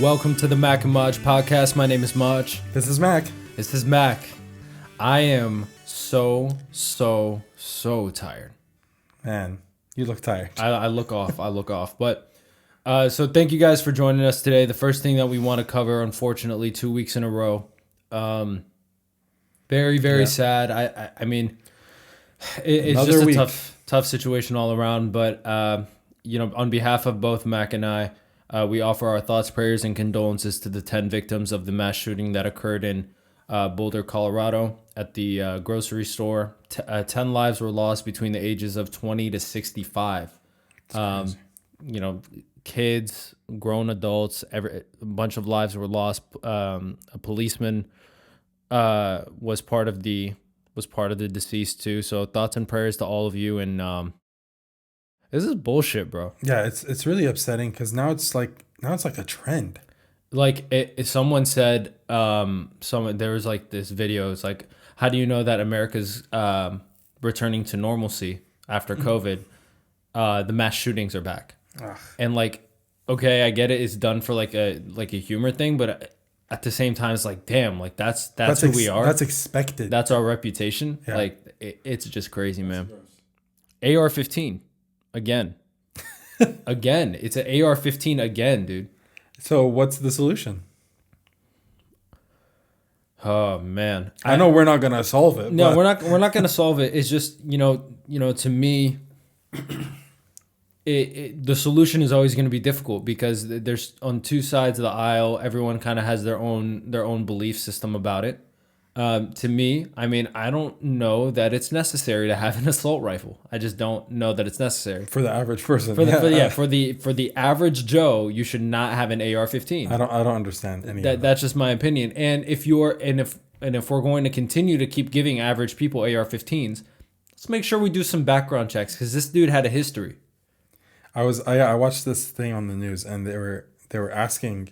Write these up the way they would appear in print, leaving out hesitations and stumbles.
Welcome to the Mac and Maj podcast. My name is Maj. This is Mac. This is Mac. I am so tired. Man, you look tired. I look off. But so thank you guys for joining us today. The first thing that we want to cover, unfortunately, 2 weeks in a row. Very sad. I mean, it's Another just a week. tough situation all around. But on behalf of both Mac and I, we offer our thoughts, prayers, and condolences to the 10 victims of the mass shooting that occurred in Boulder, Colorado at the grocery store. 10 lives were lost between the ages of 20 to 65. Kids, grown adults, a bunch of lives were lost. A policeman was part of the deceased too. So thoughts and prayers to all of you. And this is bullshit, bro. Yeah, it's really upsetting because now it's like a trend. Like someone said, there was like this video. It's like, how do you know that America's returning to normalcy after COVID? The mass shootings are back. Ugh. And like, okay, I get it. It's done for like a humor thing, but at the same time, it's like, damn, like that's who we are. That's expected. That's our reputation. Yeah. Like it's just crazy, man. AR-15 again. It's an AR-15 again, dude. So what's the solution? Oh man, I know we're not gonna solve it. No, but we're not gonna solve it. It's just to me, the solution is always going to be difficult because there's on two sides of the aisle. Everyone kind of has their own belief system about it. To me, I mean, I don't know that it's necessary to have an assault rifle. I just don't know that it's necessary for the average person. For the average Joe, you should not have an AR-15. I don't understand any of that. That's just my opinion. And if we're going to continue to keep giving average people AR-15s, let's make sure we do some background checks because this dude had a history. I watched this thing on the news and they were asking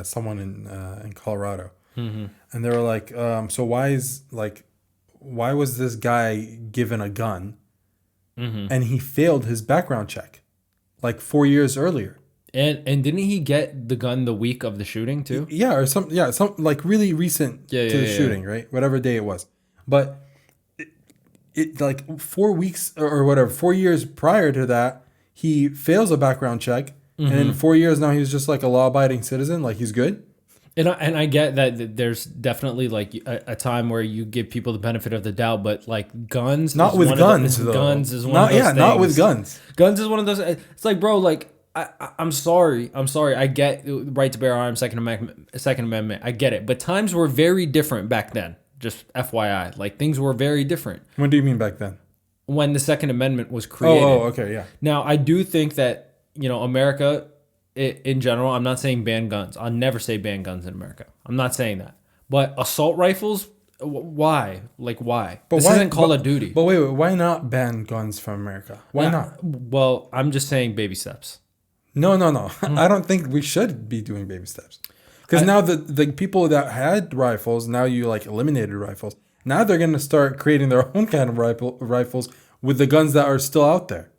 someone in Colorado. Mm-hmm. And they were like, so why was this guy given a gun and he failed his background check like 4 years earlier? And didn't he get the gun the week of the shooting too? Yeah, some like really recent to the shooting, right? Whatever day it was. But it like 4 weeks or whatever, 4 years prior to that, he fails a background check. And in 4 years now he's just like a law-abiding citizen, like he's good. And I get that there's definitely like a time where you give people the benefit of the doubt, but like guns, not with guns, though. Guns is one of those things. Not with guns. Guns is one of those. It's like, bro, like I'm sorry. I get right to bear arms, Second Amendment. I get it, but times were very different back then. Just FYI, like things were very different. What do you mean back then? When the Second Amendment was created. Oh, okay, yeah. Now I do think that America. In general, I'm not saying ban guns. I'll never say ban guns in America. I'm not saying that. But assault rifles, why? Like, why? But this isn't Call of Duty. But wait, why not ban guns from America? Why not? Well, I'm just saying baby steps. No. I don't think we should be doing baby steps. Because now the people that had rifles, now you like eliminated rifles. Now they're going to start creating their own kind of rifles with the guns that are still out there.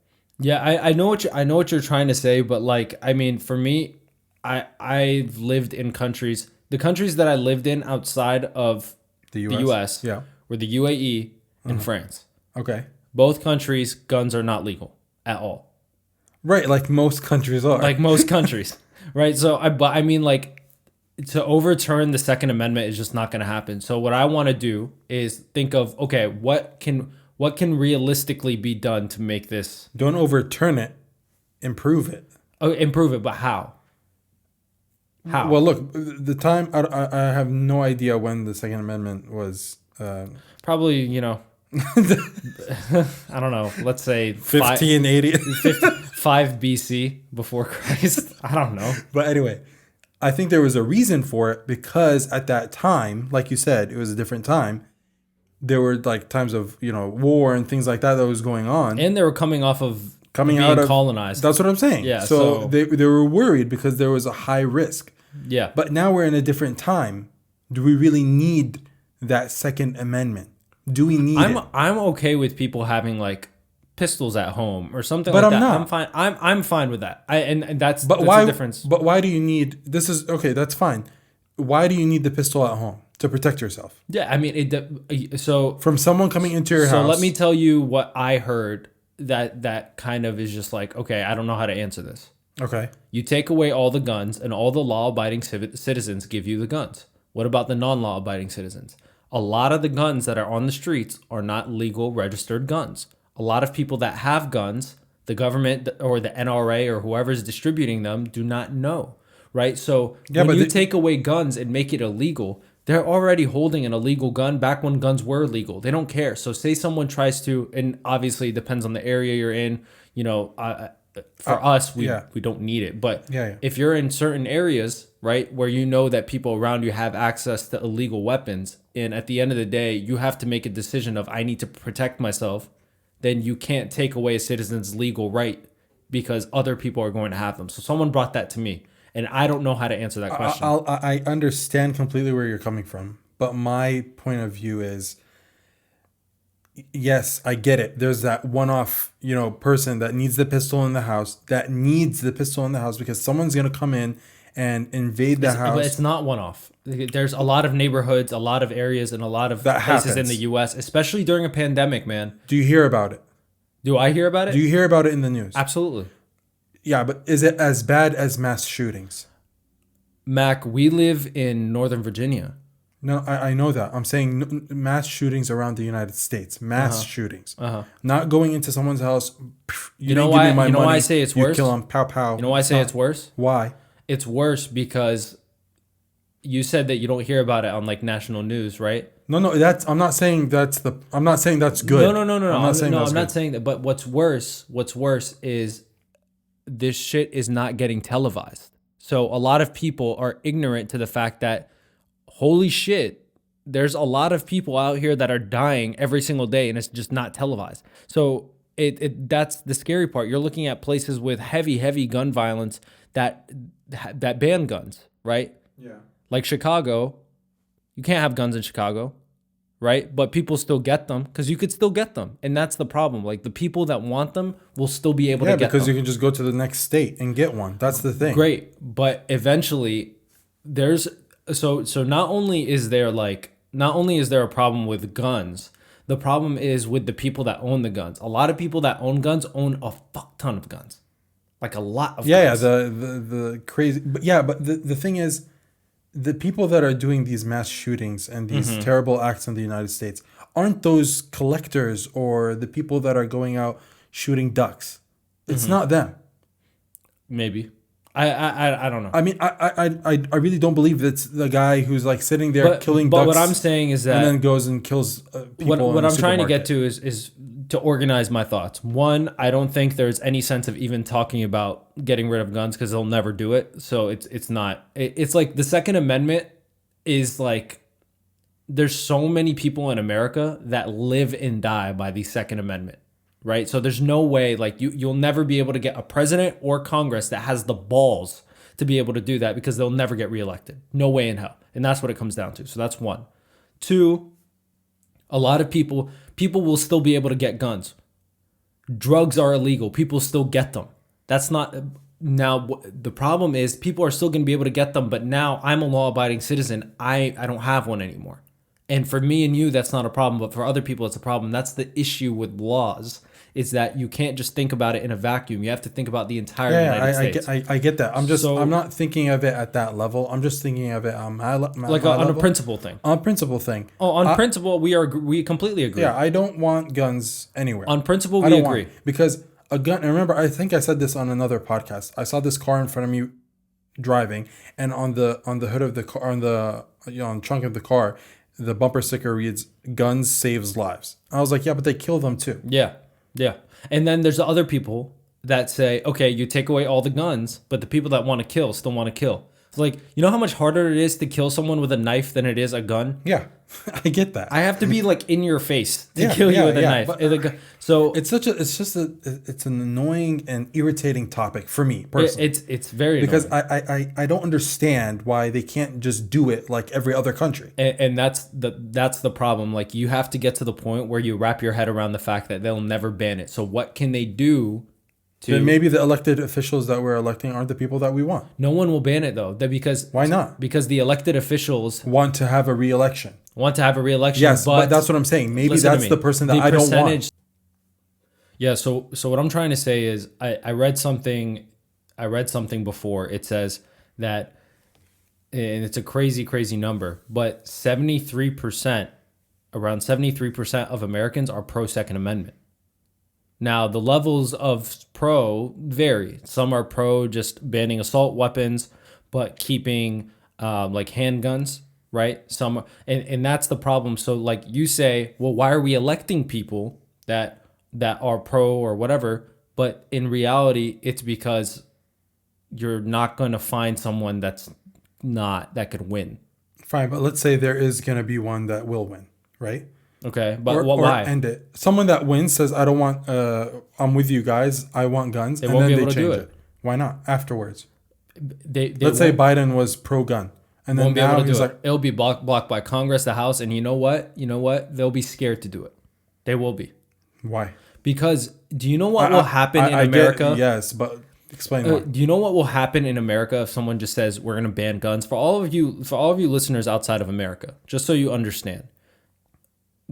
Yeah, I know what you're trying to say, but like, I mean, for me, I've lived in countries. The countries that I lived in outside of the US were the UAE and France. Okay. Both countries, guns are not legal at all. Right, like most countries are. Like most countries, right? So, I mean, like, to overturn the Second Amendment is just not going to happen. So, what I want to do is think of, okay, what can realistically be done to make this? Don't overturn it, improve it. Oh, improve it, but how? How? Well, look, the time, I have no idea when the Second Amendment was. Probably, I don't know, let's say 1580. 5 BC before Christ. I don't know. But anyway, I think there was a reason for it because at that time, like you said, it was a different time. There were like times of war and things like that was going on, and they were coming out of colonized. That's what I'm saying. Yeah. So they were worried because there was a high risk. Yeah. But now we're in a different time. Do we really need that Second Amendment? Do we need it? I'm okay with people having like pistols at home or something But like I'm that, not. I'm fine. I'm fine with that. And that's But that's why? the difference. But why do you need? This is okay. That's fine. Why do you need the pistol at home to protect yourself Yeah, I mean so from someone coming into your so house? let me tell you what I heard that kind of is just like, okay, I don't know how to answer this. Okay. You take away all the guns, and all the law-abiding citizens give you the guns. What about the non-law-abiding citizens? A lot of the guns that are on the streets are not legal registered guns. A lot of people that have guns, the government or the NRA or whoever's distributing them do not know, right? So Yeah, when but you take away guns and make it illegal, they're already holding an illegal gun back when guns were legal. They don't care. So say someone tries to, and obviously it depends on the area you're in, for us, we don't need it. But Yeah. if you're in certain areas, right, where you know that people around you have access to illegal weapons, and at the end of the day, you have to make a decision of I need to protect myself, then you can't take away a citizen's legal right because other people are going to have them. So someone brought that to me, and I don't know how to answer that question. I understand completely where you're coming from, but my point of view is, yes, I get it. There's that one-off, person that needs the pistol in the house. Because someone's gonna come in and invade the house. But it's not one off. There's a lot of neighborhoods, a lot of areas, and a lot of That places in happens. the U.S., especially during a pandemic, man. Do you hear about it? Do I hear about it? Do you hear about it in the news? Absolutely. Yeah, but is it as bad as mass shootings? Mac, we live in Northern Virginia. No, I know that. I'm saying mass shootings around the United States. Mass shootings. Not going into someone's house. You know didn't why- give me my you know why money, I say it's you worse? kill them. Pow pow. You know why I say it's worse? Why? It's worse because you said that you don't hear about it on like national news, right? No. I'm not saying that's good. No. I'm not saying that's I'm good. not saying that. But what's worse is this shit is not getting televised. So a lot of people are ignorant to the fact that, holy shit, there's a lot of people out here that are dying every single day, and it's just not televised. So that's the scary part. You're looking at places with heavy gun violence that ban guns, right? Yeah. Like Chicago, you can't have guns in Chicago, right? But people still get them because you could still get them. And that's the problem. Like the people that want them will still be able to get them. Yeah, because you can just go to the next state and get one. That's the thing. Great. But eventually so not only is there a problem with guns, the problem is with the people that own the guns. A lot of people that own guns own a fuck ton of guns. Like a lot of guns. The crazy, but the thing is, the people that are doing these mass shootings and these terrible acts in the United States aren't those collectors or the people that are going out shooting ducks. It's not them. Maybe. I don't know. I mean, I really don't believe that's the guy who's like sitting there killing ducks. But what I'm saying is that and then goes and kills people. What in I'm trying to supermarket. get to is to organize my thoughts. One, I don't think there's any sense of even talking about getting rid of guns because they'll never do it. So it's not. It's like the Second Amendment is like there's so many people in America that live and die by the Second Amendment, right? So there's no way like you'll never be able to get a president or Congress that has the balls to be able to do that because they'll never get reelected. No way in hell. And that's what it comes down to. So that's one. Two, a lot of people will still be able to get guns. Drugs are illegal. People still get them. That's not now the problem is people are still going to be able to get them, but now I'm a law-abiding citizen. I don't have one anymore. And for me and you, that's not a problem, but for other people, it's a problem. That's the issue with laws, is that you can't just think about it in a vacuum. You have to think about the entire United States. I get that. I'm not thinking of it at that level. I'm just thinking of it on a principle thing. On a principle thing. Oh, on principle, we completely agree. Yeah, I don't want guns anywhere. On principle, we agree. Because a gun. And remember, I think I said this on another podcast. I saw this car in front of me driving, and on the hood of the car, on the trunk of the car, the bumper sticker reads "Guns saves lives." I was like, yeah, but they kill them too. Yeah. And then there's the other people that say, okay, you take away all the guns, but the people that want to kill still want to kill. It's like, you know how much harder it is to kill someone with a knife than it is a gun? Yeah, I get that. I have to be like in your face to kill you with a knife. But, so it's it's an annoying and irritating topic for me personally. it's very because annoying. I don't understand why they can't just do it like every other country. And that's the problem. Like, you have to get to the point where you wrap your head around the fact that they'll never ban it. So what can they do? Then maybe the elected officials that we're electing aren't the people that we want. No one will ban it though. Why not? Because the elected officials want to have a re-election. Yes, but that's what I'm saying. Maybe that's the person that I don't want. Yeah. So what I'm trying to say is, I read something before. It says that, and it's a crazy number, but around 73% of Americans are pro Second Amendment. Now, the levels of pro vary. Some are pro just banning assault weapons, but keeping like handguns, right? Some, and that's the problem. So like you say, well, why are we electing people that are pro or whatever? But in reality, it's because you're not going to find someone that could win. Fine, but let's say there is going to be one that will win, right? Okay, but why? Or end it. Someone that wins says, "I don't want. I'm with you guys. I want guns," and then they change it. Why not afterwards? Let's say Biden was pro-gun, and then now he's like, it'll be blocked by Congress, the House, and you know what? They'll be scared to do it. They will be. Why? Because do you know what will happen in America? Yes, but explain why. Do you know what will happen in America if someone just says we're going to ban guns? For all of you listeners outside of America, just so you understand.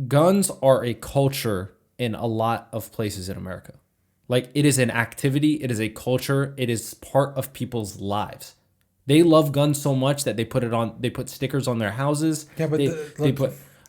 Guns are a culture in a lot of places in America. Like, it is an activity, it is a culture, it is part of people's lives. They love guns so much that they put stickers on their houses. Yeah,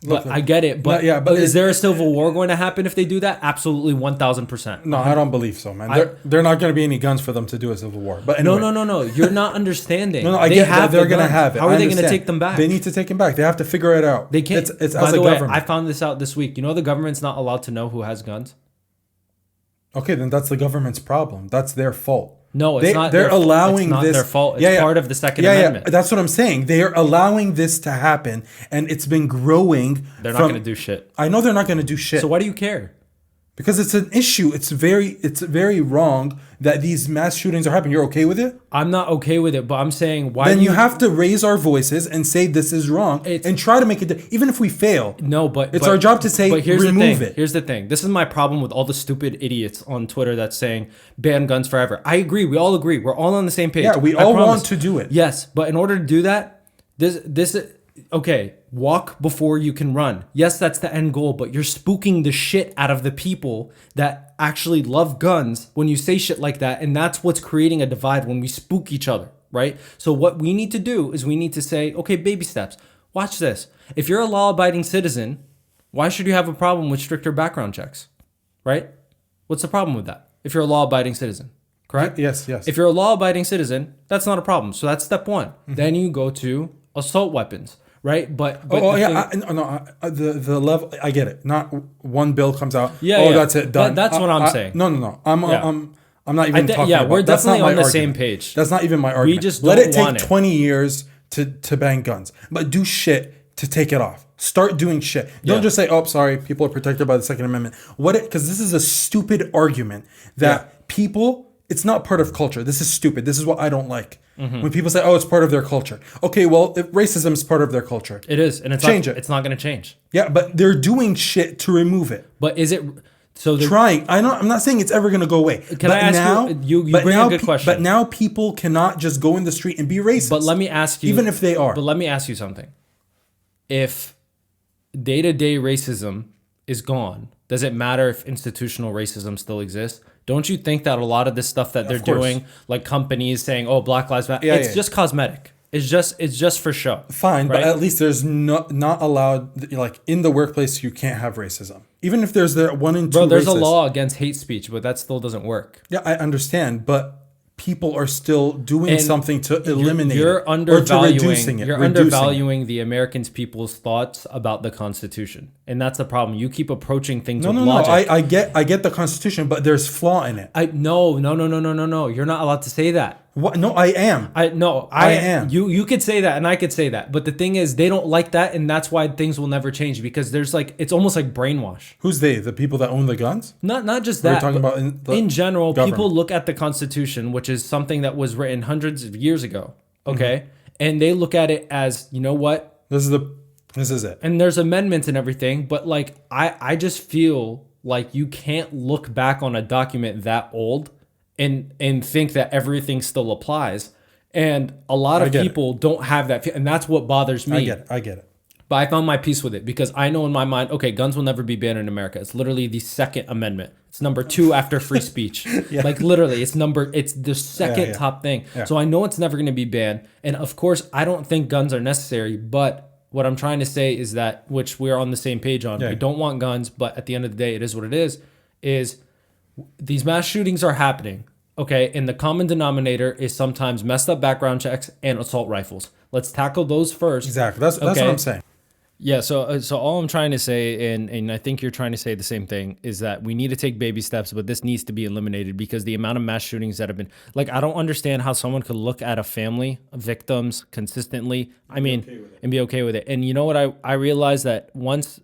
but I get it. But is there a civil war going to happen if they do that? Absolutely, 1,000%. No, I don't believe so, man. They're not going to be any guns for them to do a civil war. But anyway. No. You're not understanding. I get that they're going to have it. How are they going to take them back? They need to take them back. They have to figure it out. They can't. It's by as the a way, government. I found this out this week. You know, the government's not allowed to know who has guns. Okay, then that's the government's problem. That's their fault. No, it's not. They're allowing this. It's not their fault. It's part of the Second Amendment. Yeah, that's what I'm saying. They are allowing this to happen, and it's been growing. They're not going to do shit. I know they're not going to do shit. So why do you care? Because it's an issue. It's very wrong that these mass shootings are happening. You're okay with it? I'm not okay with it, but I'm saying why. Then you have to raise our voices and say this is wrong and try to make it. Even if we fail, it's our job to say remove it. Here's the thing. This is my problem with all the stupid idiots on Twitter that's saying ban guns forever. I agree. We all agree. We're all on the same page. Yeah, we all want to do it. Yes, but in order to do that, okay, walk before you can run. Yes, that's the end goal, but you're spooking the shit out of the people that actually love guns when you say shit like that, and that's what's creating a divide when we spook each other, right? So what we need to do is we need to say, okay, baby steps. Watch this. If you're a law-abiding citizen, why should you have a problem with stricter background checks, right? What's the problem with that? If you're a law-abiding citizen, correct? Yes. If you're a law-abiding citizen, that's not a problem. So that's step one. Mm-hmm. Then you go to assault weapons. Right, but the level, I get it. Not one bill comes out. That's it, done. That's what I'm saying. No. I'm not even talking. Yeah, about. We're That's definitely on the argument. same page. That's not even my argument. We just let it take 20 years to ban guns, but do shit to take it off. Start doing shit. Don't just say, "Oh, sorry, people are protected by the Second Amendment." Because this is a stupid argument that people. It's not part of culture. This is stupid. This is what I don't like. Mm-hmm. When people say, "Oh, it's part of their culture." Okay, well, if racism is part of their culture. It is, and it's not going to change. Yeah, but they're doing shit to remove it. But is it so? Trying. I'm not saying it's ever going to go away. Can I ask you? You bring a good question. But now people cannot just go in the street and be racist. But let me ask you, even if they are. But let me ask you something. If day-to-day racism is gone, does it matter if institutional racism still exists? Don't you think that a lot of this stuff that they're doing, like companies saying, "Oh, Black Lives Matter," it's just cosmetic. It's just for show. Fine, right? But at least there's not allowed, like in the workplace, you can't have racism. Even if there's 1 in 2 Bro, there's a law against hate speech, but that still doesn't work. Yeah, I understand, but people are still doing something to eliminate you're it undervaluing, or to reducing it. You're undervaluing the American people's thoughts about the Constitution, and that's the problem. You keep approaching things with logic. I get the Constitution, but there's flaw in it. No. You're not allowed to say that. What? No, I am. I am. You could say that and I could say that. But the thing is, they don't like that, and that's why things will never change, because there's like, it's almost like brainwash. Who's they? The people that own the guns? Not just We're that. talking but about in general, government. people look at the Constitution, which is something that was written hundreds of years ago, okay? And they look at it as, you know what? This is it. And there's amendments and everything, but like I just feel like you can't look back on a document that old and think that everything still applies. And a lot of people don't have that, and that's what bothers me. I get it. But I found my peace with it, because I know in my mind, okay, guns will never be banned in America. It's literally the Second Amendment. It's number 2 after free speech. Like literally, it's the second top thing. Yeah. So I know it's never going to be banned. And of course, I don't think guns are necessary. But what I'm trying to say is that, which we're on the same page on, we don't want guns, but at the end of the day, it is what it is these mass shootings are happening. Okay, and the common denominator is sometimes messed up background checks and assault rifles. Let's tackle those first. Exactly. That's what I'm saying. Yeah, so all I'm trying to say, and I think you're trying to say the same thing, is that we need to take baby steps, but this needs to be eliminated, because the amount of mass shootings that have been, like, I don't understand how someone could look at a family of victims consistently, and be okay with it. And you know what, I realized that once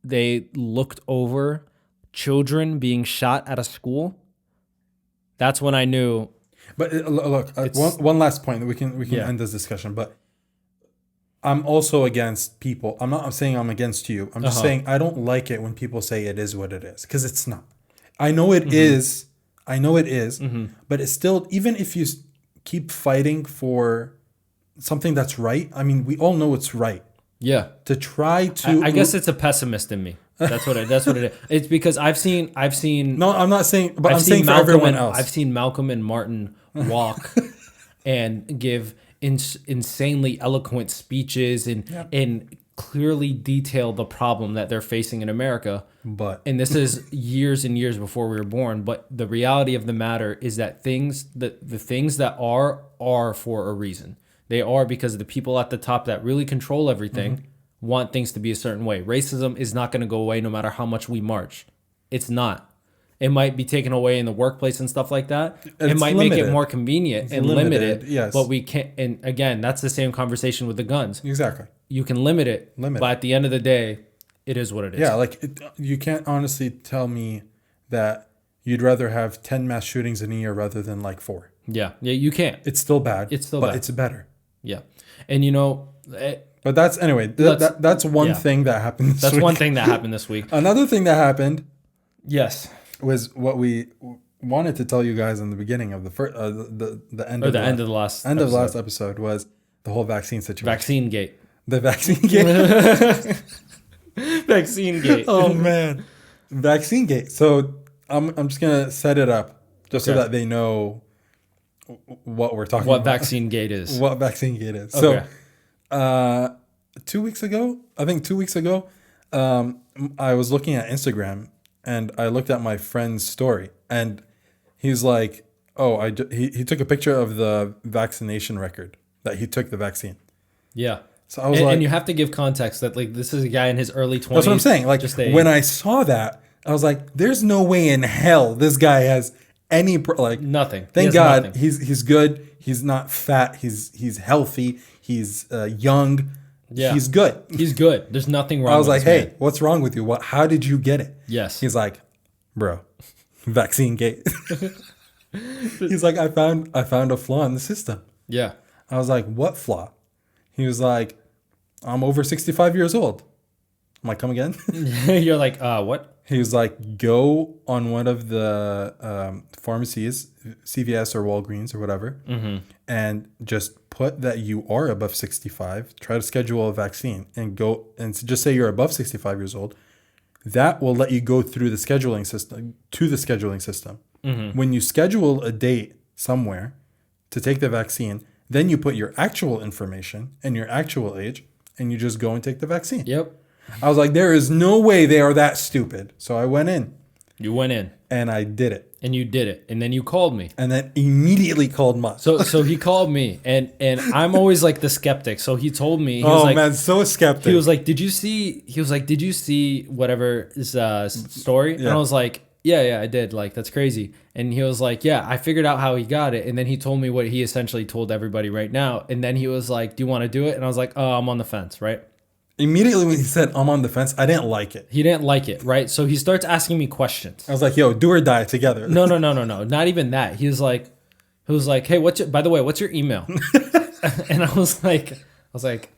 they looked over children being shot at a school, that's when I knew. But look, one last point that we can end this discussion, but I'm also against people. I'm saying I'm against you. I'm just saying I don't like it when people say it is what it is, because it's not. I know it is. I know it is. But it's still, even if you keep fighting for something that's right, I mean, we all know it's right. Yeah. To try to. I guess it's a pessimist in me. That's what it is. It's because I've seen. No, I'm not saying, but I'm saying for everyone else. I've seen Malcolm and Martin walk and give insanely eloquent speeches and clearly detail the problem that they're facing in America. And this is years and years before we were born. But the reality of the matter is that the things that are for a reason. They are because the people at the top that really control everything want things to be a certain way. Racism is not going to go away no matter how much we march. It's not. It might be taken away in the workplace and stuff like that. It might make it more convenient and limit it. Yes. But we can't. And again, that's the same conversation with the guns. Exactly. You can limit it. But at the end of the day, it is what it is. Yeah, like you can't honestly tell me that you'd rather have 10 mass shootings in a year rather than like 4. Yeah, you can't. It's still bad. But it's better. Yeah. And but that's anyway. That's one thing that happened. That's one thing that happened this week. Another thing that happened. Yes. Was what we wanted to tell you guys in the beginning of the first, the end of the last episode was the whole vaccine situation. Vaccinegate. The Vaccinegate. Vaccinegate. Oh man, Vaccinegate. So I'm just gonna set it up just so that they know what we're talking about. What Vaccinegate is. What Vaccinegate is. Okay. So 2 weeks ago, I was looking at Instagram. And I looked at my friend's story, and he's like, "Oh, he took a picture of the vaccination record that he took the vaccine." Yeah. So I was like, and you have to give context that like this is a guy in his early 20s. That's what I'm saying. Like when I saw that, I was like, "There's no way in hell this guy has any nothing." Thank God nothing. He's good. He's not fat. He's healthy. He's young. Yeah. He's good. He's good. There's nothing wrong. I was like, "Hey, what's wrong with you? How did you get it?" Yes. He's like, "Bro, Vaccinegate." He's like, I found a flaw in the system. Yeah. I was like, "What flaw?" He was like, "I'm over 65 years old." I'm like, "Come again?" You're like, what? He was like, "Go on one of the pharmacies, CVS or Walgreens or whatever, and just put that you are above 65. Try to schedule a vaccine and go and just say you're above 65 years old. That will let you go through the scheduling system to the scheduling system. When you schedule a date somewhere to take the vaccine, then you put your actual information and your actual age, and you just go and take the vaccine." Yep. I was like, there is no way they are that stupid. So I went in. You went in. And I did it. And you did it. And then you called me. And then immediately called Musk. So he called me. And I'm always like the skeptic. So he told me. He was like, man, so skeptic. He was like, did you see whatever his story? Yeah. And I was like, Yeah, I did. Like, that's crazy. And he was like, yeah, I figured out how he got it. And then he told me what he essentially told everybody right now. And then he was like, do you want to do it? And I was like, oh, I'm on the fence, right? Immediately when he said, I'm on the fence, I didn't like it. He didn't like it, right? So he starts asking me questions. I was like, yo, do or die together. No. Not even that. He was like, hey, by the way, what's your email? And I was like,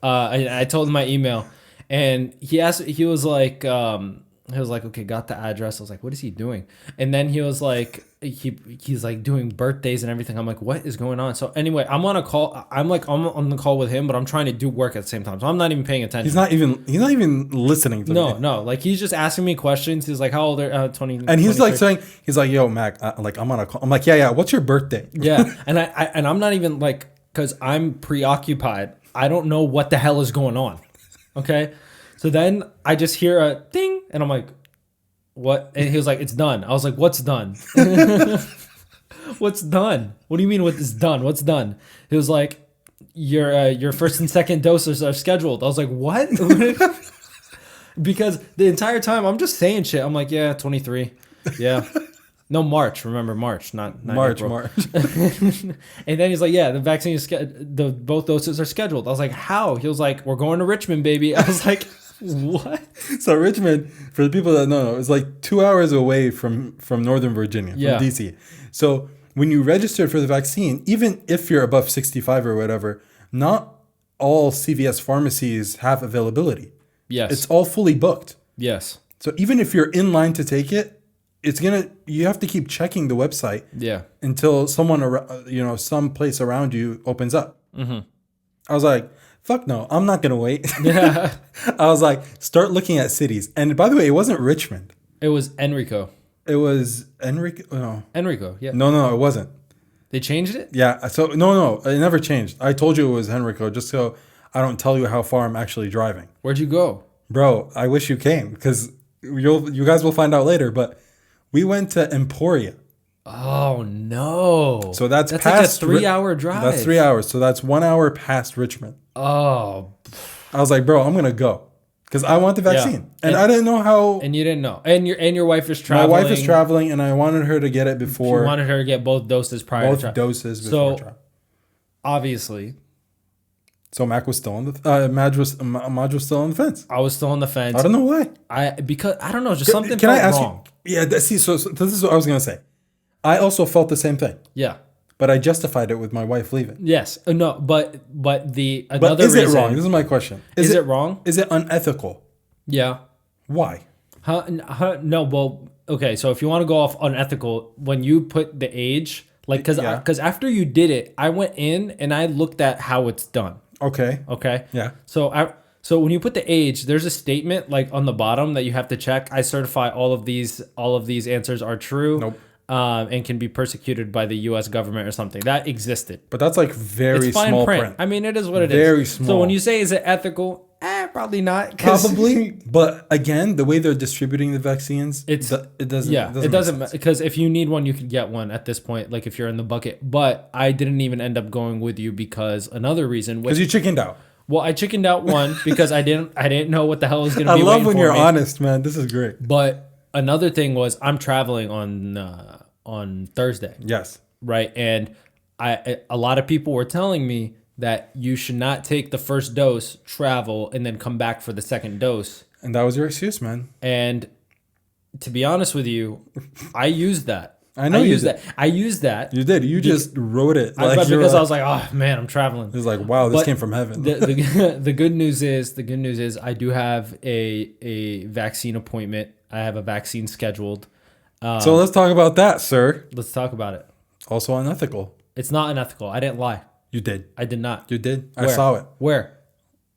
I told him my email. And he was like, okay, got the address. I was like, what is he doing? And then he was like, he's like doing birthdays and everything. I'm like, what is going on? So anyway, I'm on a call. I'm on the call with him, but I'm trying to do work at the same time. So I'm not even paying attention. He's not even listening to me. No. Like, he's just asking me questions. He's like, how old are 20? And he's 23. like saying, he's like, yo, Mac, like, I'm on a call. I'm like, yeah. What's your birthday? Yeah. And I'm not even like, cause I'm preoccupied. I don't know what the hell is going on. Okay. So then I just hear a ding and I'm like, what? And he was like, it's done. I was like, what's done? What's done? What do you mean what is done? What's done? He was like, your first and second doses are scheduled. I was like, what? Because the entire time I'm just saying shit. I'm like, yeah, 23. Yeah. No, March. Remember, March, not March. And then he's like, yeah, the vaccine is both doses are scheduled. I was like, how? He was like, we're going to Richmond, baby. I was like, what? So Richmond, for the people that know, is like 2 hours away from Northern Virginia, from DC. So when you register for the vaccine, even if you're above 65 or whatever, not all CVS pharmacies have availability. Yes. It's all fully booked. Yes. So even if you're in line to take it, you have to keep checking the website. Yeah. Until someone, some place around you opens up. Mm-hmm. I was like, fuck no, I'm not going to wait. Yeah. I was like, start looking at cities. And by the way, it wasn't Richmond. It was Enrico. It was Enrico. No. Enrico, yeah. No, it wasn't. They changed it? Yeah. So, no, it never changed. I told you it was Enrico just so I don't tell you how far I'm actually driving. Where'd you go? Bro, I wish you came because you guys will find out later. But we went to Emporia. Oh, no. So that's like past a 3-hour drive. That's 3 hours. So that's 1 hour past Richmond. Oh. I was like, bro, I'm going to go because I want the vaccine. Yeah. And I didn't know how. And you didn't know. And your wife is traveling. My wife is traveling and I wanted her to get it before. You wanted her to get both doses prior to Both doses before travel. Obviously. So Mac was still on the Madge was still on the fence. I was still on the fence. I don't know why. Because I don't know, just something can felt I ask wrong. You? Yeah, see, so this is what I was gonna say. I also felt the same thing. Yeah. But I justified it with my wife leaving. Yes. No, but the another But is reason, it wrong? This is my question. Is it wrong? Is it unethical? Yeah. Why? No, well, okay, so if you want to go off unethical, when you put the age, like, because after you did it, I went in and I looked at how it's done. Okay. Yeah. So when you put the age, there's a statement like on the bottom that you have to check. I certify all of these answers are true. Nope. And can be persecuted by the U.S. government or something. That existed. But that's like very it's fine small print. I mean, it is what it is. Very small. So when you say is it ethical, probably not. Probably. But again, the way they're distributing the vaccines, it doesn't. Yeah, it doesn't because if you need one, you can get one at this point. Like if you're in the bucket. But I didn't even end up going with you because another reason. Because you chickened out. Well, I chickened out one because I didn't know what the hell was going to be. I love when you're honest, man. This is great. But another thing was I'm traveling on Thursday. Yes. Right, and a lot of people were telling me that you should not take the first dose, travel, and then come back for the second dose. And that was your excuse, man. And to be honest with you, I used that. I know you used that. I used that. You did. You just wrote it. Because I was like, oh man, I'm traveling. It was like, wow, this came from heaven. The good news is I do have a vaccine appointment. I have a vaccine scheduled. So let's talk about that, sir. Let's talk about it. Also unethical. It's not unethical. I didn't lie. You did. I did not. You did. Where? I saw it. Where?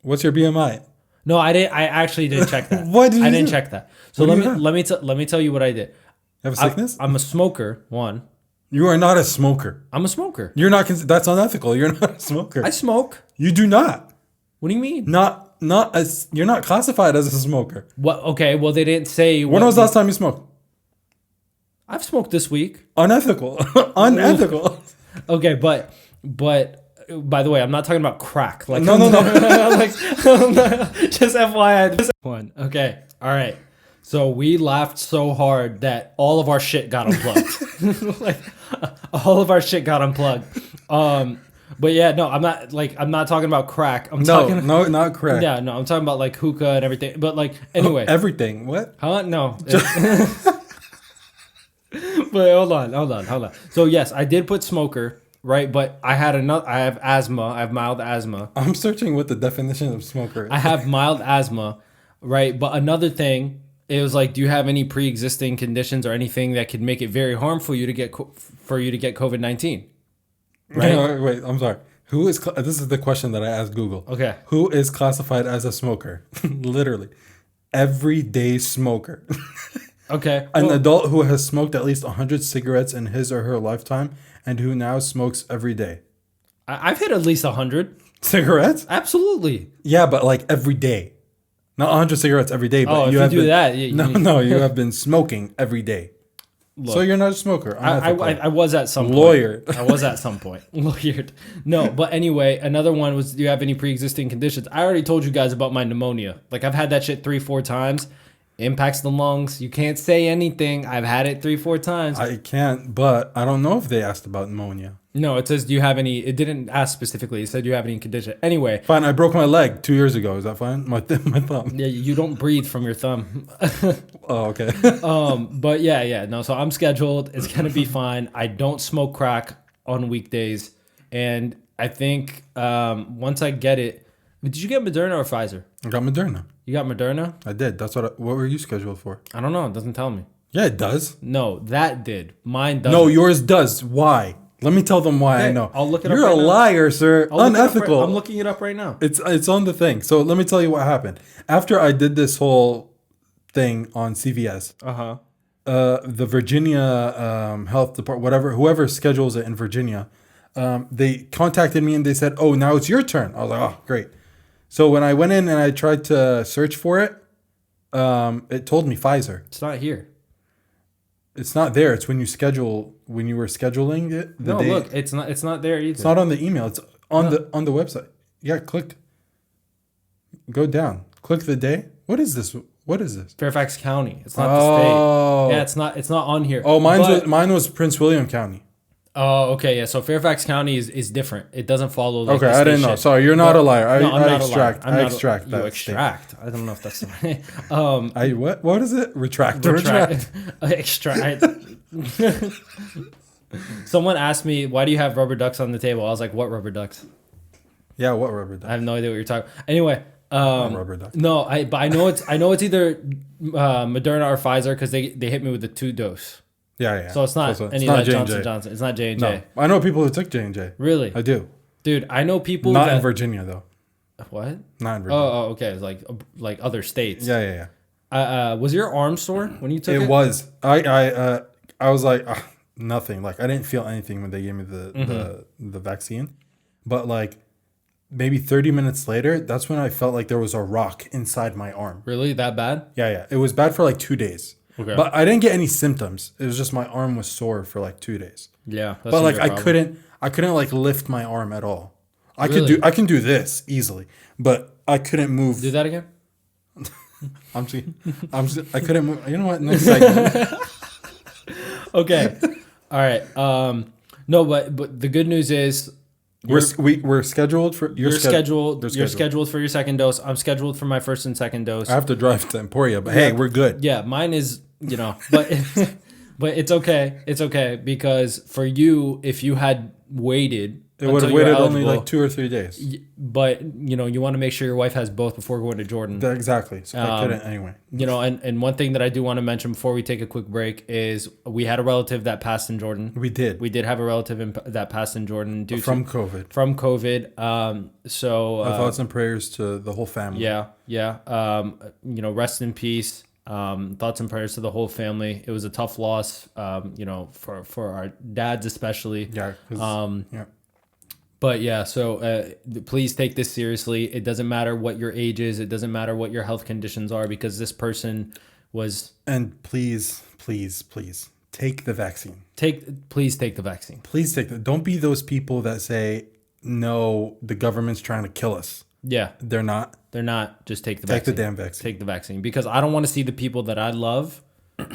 What's your BMI? No, I didn't. I actually didn't check that. What did you I didn't do? check that. So let me tell you what I did. You have a sickness? I'm a smoker. One. You are not a smoker. I'm a smoker. You're not. That's unethical. You're not a smoker. I smoke. You do not. What do you mean? Not as you're not classified as a smoker. What? Okay. Well, they didn't say. When was the last time you smoked? I've smoked this week. Unethical. Unethical. Okay, but by the way, I'm not talking about crack. Like no. like, just FYI. One. Okay. All right. So we laughed so hard that all of our shit got unplugged. Like all of our shit got unplugged. But yeah, no, I'm not talking about crack. No, not crack. Yeah, no, I'm talking about like hookah and everything. But like anyway, Everything. What? huh? No. But hold on. So yes, I did put smoker, right? But I have asthma. I have mild asthma. I'm searching what the definition of smoker. I have mild asthma, right? But another thing, it was like, do you have any pre-existing conditions or anything that could make it very harmful you to get for you to get COVID-19? Right? No, wait, I'm sorry. Who is? This is the question that I asked Google. Okay. Who is classified as a smoker? Literally, everyday smoker. Okay. An Well, adult who has smoked at least 100 cigarettes in his or her lifetime and who now smokes every day. I've hit at least 100. Cigarettes? Absolutely. Yeah, but like every day. Not 100 cigarettes every day, but Oh, if you have do been, that, no, you have been smoking every day. So you're not a smoker. I was at some point. Lawyered. I was at some point. Lawyered. No, but anyway, another one was, do you have any pre-existing conditions? I already told you guys about my pneumonia. Like, I've had that shit 3-4 times. Impacts the lungs. You can't say anything. I've had it 3-4 times. I can't, but I don't know if they asked about pneumonia. No, it says, do you have any? It didn't ask specifically. It said, do you have any condition? Anyway. Fine, I broke my leg 2 years ago. Is that fine? My thumb. Yeah, you don't breathe from your thumb. Oh, okay. But yeah. No, so I'm scheduled. It's going to be fine. I don't smoke crack on weekdays. And I think once I get it, did you get Moderna or Pfizer? I got Moderna. You got Moderna? I did. What were you scheduled for? I don't know. It doesn't tell me. Yeah, it does. No, that did. Mine doesn't. No, yours does. Why? Let me tell them why I know. I'll look it up You're right a now. liar, sir. Unethical. I'm looking it up right now. It's on the thing. So let me tell you what happened. After I did this whole thing on CVS, Uh-huh. the Virginia Health Department, whoever schedules it in Virginia, they contacted me and they said, "Oh, now it's your turn." I was like, "Oh, great." So when I went in and I tried to search for it, it told me Pfizer. It's not here. It's not there. It's when you were scheduling it. No, look, it's not there either. It's not on the email. It's on the website. Yeah, click. Go down. Click the day. What is this? What is this? Fairfax County. It's not the state. Yeah, it's not on here. Oh, mine was Prince William County. Oh, okay, yeah. So Fairfax County is different. It doesn't follow. Like, Okay, the I state didn't know. shit. Sorry, you're not a liar. No, I'm I not extract. a liar. I extract You that. extract. I don't know if that's the I what? What is it? Retract. extract. Someone asked me, "Why do you have rubber ducks on the table?" I was like, "What rubber ducks?" Yeah, what rubber duck? I have no idea what you're talking. Anyway, Rubber duck. no, I know it's either Moderna or Pfizer because they hit me with the 2-dose. Yeah. So it's not any like Johnson Johnson. It's not J&J. No, I know people who took J&J. Really? I do. Dude, I know people Not that, in Virginia though. What? Not in Virginia. Oh, okay. It's like other states. Yeah. Was your arm sore when you took it? It was. I was like nothing. Like I didn't feel anything when they gave me the vaccine, but like maybe 30 minutes later, that's when I felt like there was a rock inside my arm. Really? That bad? Yeah. It was bad for like 2 days. Okay. But I didn't get any symptoms. It was just my arm was sore for like 2 days. Yeah. But like I couldn't like lift my arm at all. I can do this easily, but I couldn't move. Do that again? I couldn't move. You know what? Next segment. Okay. All right. No, but the good news is We're scheduled for you're scheduled. You're scheduled for your second dose. I'm scheduled for my first and second dose. I have to drive to Emporia, but hey, we're good. Yeah, mine is, but but it's okay. It's okay because for you, if you had waited, it would have waited only like 2 or 3 days. But you want to make sure your wife has both before going to Jordan. Exactly. So I couldn't anyway. And one thing that I do want to mention before we take a quick break is we had a relative that passed in Jordan. We did. We did have a relative that passed in Jordan From COVID. From COVID. So My thoughts and prayers to the whole family. Yeah. Rest in peace. Thoughts and prayers to the whole family. It was a tough loss. For our dads especially. Yeah. Yeah. But yeah, so please take this seriously. It doesn't matter what your age is. It doesn't matter what your health conditions are because this person was. And please take the vaccine. Please take the vaccine. Please take the. Don't be those people that say no. The government's trying to kill us. Yeah. They're not. They're not. Just take the Take vaccine. the damn vaccine. Take the vaccine. Because I don't want to see the people that I love,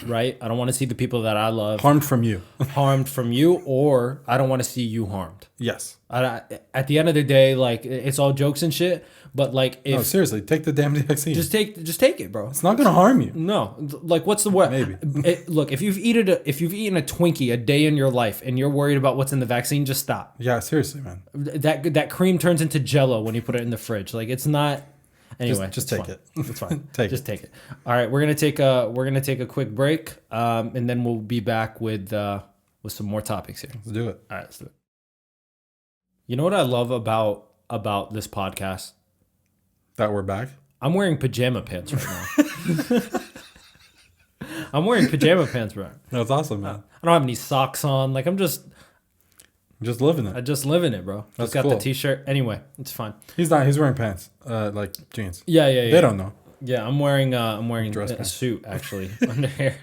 right? I don't want to see the people that I love Harmed from you. harmed from you, or I don't want to see you harmed. Yes. At the end of the day, like, it's all jokes and shit. But like, if No, seriously, take the damn vaccine. just take it, bro. It's not gonna harm you. No, like, what's the word? Maybe. Look, if you've eaten a Twinkie a day in your life and you're worried about what's in the vaccine, just stop. Yeah, seriously, man. That cream turns into Jello when you put it in the fridge. Like, it's not. Anyway, Just it's take fine. it. It's fine. Take just take it. All right, we're gonna take a quick break, and then we'll be back with some more topics here. Let's do it. All right, let's do it. You know what I love about this podcast? That we're back. I'm wearing pajama pants right now. I'm wearing pajama pants, bro. That's awesome, man. I don't have any socks on. Like, I'm just Living it. just living it, bro. That's Just got cool. the t-shirt. Anyway, it's fine. He's not. He's wearing pants, like jeans. Yeah. They don't know. Yeah, I'm wearing Dress a pants. suit actually under here.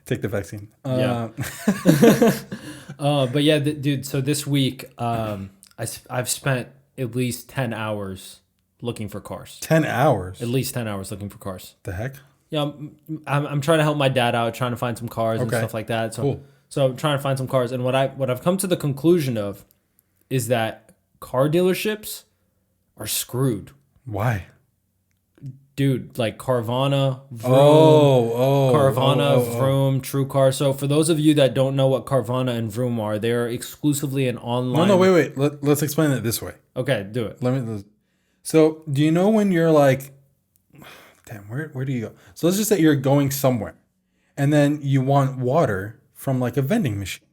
Take the vaccine. Yeah. But yeah, dude. So this week, I've spent at least 10 hours looking for cars. 10 hours. At least 10 hours looking for cars. The heck? Yeah, I'm trying to help my dad out, trying to find some cars and Okay. stuff like that. So, Cool. so I'm trying to find some cars, and what I've come to the conclusion of is that car dealerships are screwed, Why? dude. Like Carvana, Vroom, Carvana, Vroom, True Car. So for those of you that don't know what Carvana and Vroom are, they are exclusively an online. No, wait. Let's explain it this way. Okay, do it. So, do you know when you're like, damn, where do you go? So let's just say you're going somewhere, and then you want water from like a vending machine.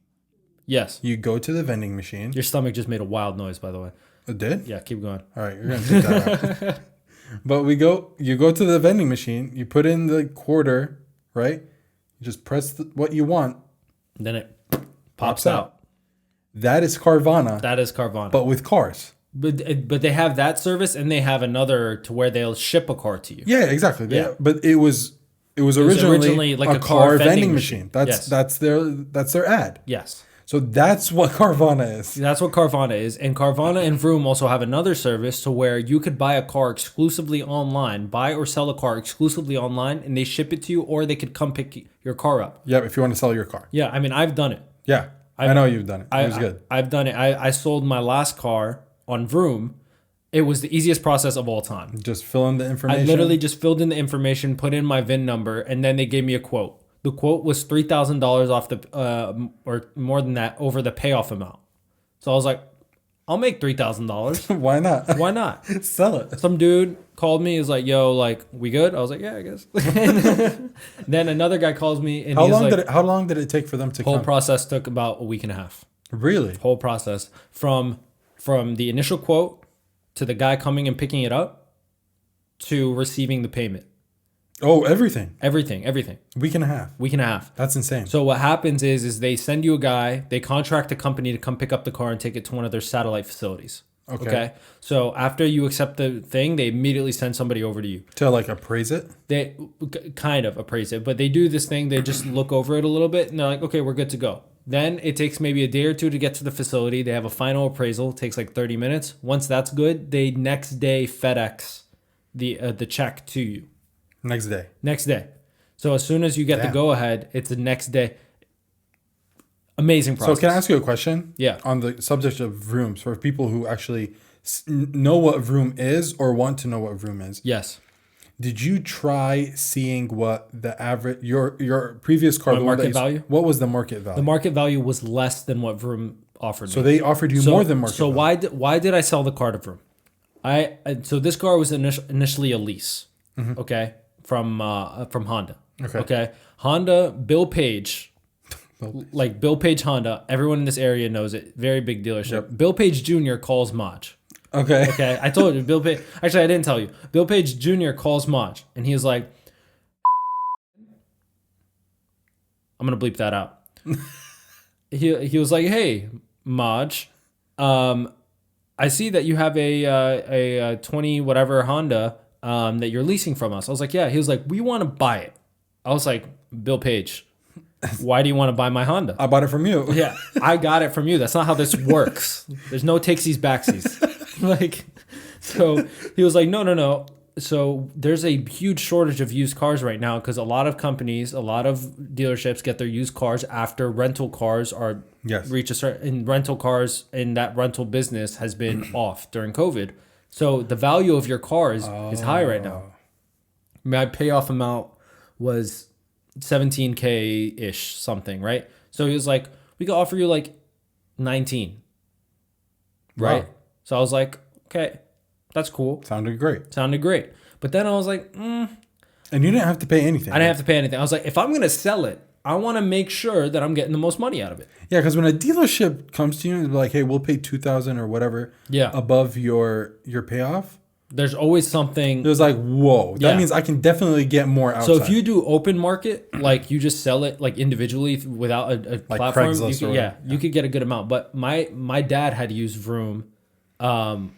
Yes. You go to the vending machine. Your stomach just made a wild noise, by the way. It did? Yeah, keep going. All right, you're gonna take that out. But you go to the vending machine. You put in the quarter, right? You just press what you want. And then it pops out. That is Carvana, That is Carvana. but with cars. But they have that service, and they have another to where they'll ship a car to you. Yeah, exactly. Yeah. But it was originally like a car vending machine. Yes. That's their ad. Yes. So that's what Carvana is. That's what Carvana is. And Carvana and Vroom also have another service to where you could buy a car exclusively online, buy or sell a car exclusively online, and they ship it to you, or they could come pick your car up. Yeah, if you want to sell your car. Yeah, I mean, I've done it. Yeah, I know you've done it. It was good. I've done it. I sold my last car on Vroom. It was the easiest process of all time. Just fill in the information. I literally just filled in the information, put in my VIN number, and then they gave me a quote. The quote was $3,000 off the, or more than that, over the payoff amount. So I was like, I'll make $3,000. Why not? Why not? Sell it. Some dude called me, is like, yo, like, we good? I was like, yeah, I guess. Then another guy calls me, and How long did it take for them to whole come? process took about a week and a half. Really? Whole process from the initial quote to the guy coming and picking it up to receiving the payment. Oh, everything. Everything. Week and a half. Week and a half. That's insane. So what happens is they send you a guy, they contract a company to come pick up the car and take it to one of their satellite facilities. Okay. So after you accept the thing, they immediately send somebody over to you. To like appraise it? They kind of appraise it, but they do this thing. They just look over it a little bit and they're like, okay, we're good to go. Then it takes maybe a day or two to get to the facility. They have a final appraisal. It takes like 30 minutes. Once that's good, they next day FedEx the check to you. Next day. So as soon as you get the go ahead, it's the next day. Amazing process. So can I ask you a question? Yeah. On the subject of rooms, for people who actually know what Vroom is or want to know what Vroom is. Yes. Did you try seeing what the average your previous car My market value? What was the market value? The market value was less than what Vroom offered me. So they offered you more than market So value. why did I sell the car to Vroom? So this car was initially a lease. Okay. From Honda. Okay. Honda, Bill Page, like Bill Page Honda. Everyone in this area knows it. Very big dealership. Yep. Bill Page Jr. calls Maj. Okay. Okay. I told you, Bill Page. Actually, I didn't tell you. Bill Page Jr. calls Maj, and he was like, "I'm gonna bleep that out." He was like, "Hey, Maj, I see that you have a 20 whatever Honda that you're leasing from us." I was like, "Yeah." He was like, "We want to buy it." I was like, "Bill Page, why do you want to buy my Honda?" I bought it from you. Yeah, I got it from you. That's not how this works. There's no takesies backsies. Like, So he was like, no, no, no. So there's a huge shortage of used cars right now because a lot of companies, a lot of dealerships get their used cars after rental cars are Yes. reach a certain, and rental cars in that rental business has been off during COVID. So the value of your car is high right now. My payoff amount was 17K ish something, right? So he was like, we could offer you like 19, right? Wow. So I was like, okay, that's cool. Sounded great. Sounded great. But then I was like, And you didn't have to pay anything. I didn't have to pay anything. I was like, if I'm going to sell it, I want to make sure that I'm getting the most money out of it. Yeah, because when a dealership comes to you and is like, hey, we'll pay $2,000 or whatever above your payoff, There's always something. it was like, whoa, that Yeah. means I can definitely get more outside. So if you do open market, like you just sell it like individually without a platform, Craigslist you or could, whatever. you could get a good amount. But my dad had used Vroom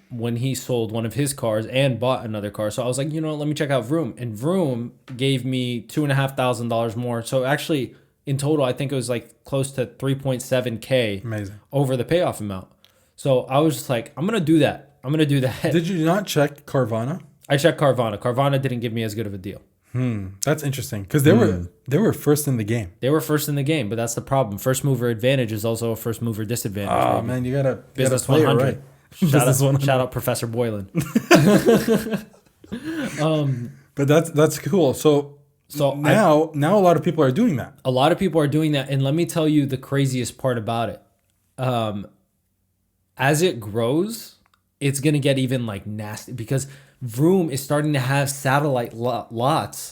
when he sold one of his cars and bought another car. So I was like, you know what, let me check out Vroom. And Vroom gave me $2,500 more. So actually, in total, I think it was like close to 3.7K Amazing. over the payoff amount. So I was just like, I'm gonna do that. I'm gonna do that. Did you not check Carvana? I checked Carvana. Carvana didn't give me as good of a deal. That's interesting because they were first in the game. They were first in the game, but that's the problem. First mover advantage is also a first mover disadvantage. Oh baby. man, you gotta Business play it 100. right. Shout out Professor Boylan. But that's cool. So now a lot of people are doing that. A lot of people are doing that, and let me tell you the craziest part about it. As it grows, it's gonna get even like nasty because Vroom is starting to have satellite lots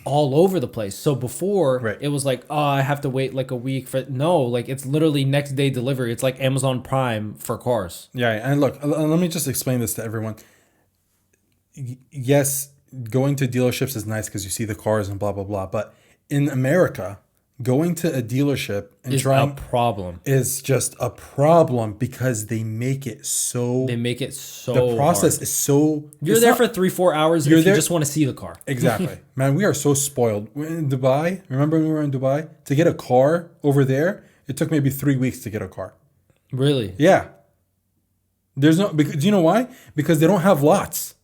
all over the place. So before it was like, oh, I have to wait like a week for like it's literally next day delivery. It's like Amazon Prime for cars. Yeah, and look, let me just explain this to everyone. Yes, going to dealerships is nice because you see the cars and blah blah blah. But in America, going to a dealership and trying a problem. is just a problem because they make it so. They make it so. The process hard. is so. You're there for 3-4 hours. If you just want to see the car. Exactly, man. We are so spoiled. In Dubai, remember when we were in Dubai to get a car over there? It took maybe 3 weeks to get a car. Really? Yeah. There's no. Because, do you know why? Because they don't have lots.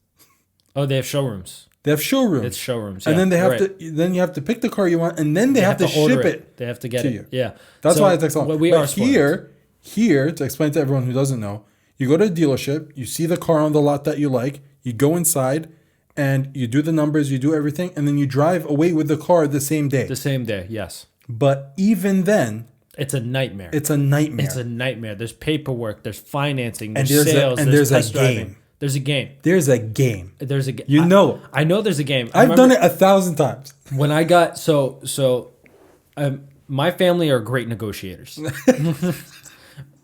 Oh, they have showrooms. They have showrooms. It's showrooms, and yeah, then they have right. to. Then you have to pick the car you want, and then they have to order ship it. They have to get to it. you. Yeah, That's So, why it takes long. But we But are spoiled. here to explain to everyone who doesn't know, you go to a dealership, you see the car on the lot that you like, you go inside, and you do the numbers, you do everything, and then you drive away with the car the same day. The same day, yes. But even then, It's a nightmare. it's a nightmare. It's a nightmare. There's paperwork. There's financing. And There's there's a- sales. and there's there's a test driving. game. There's a game. There's a game. There's a game. You know. I know there's a game. I've done it 1,000 times. When I got my family are great negotiators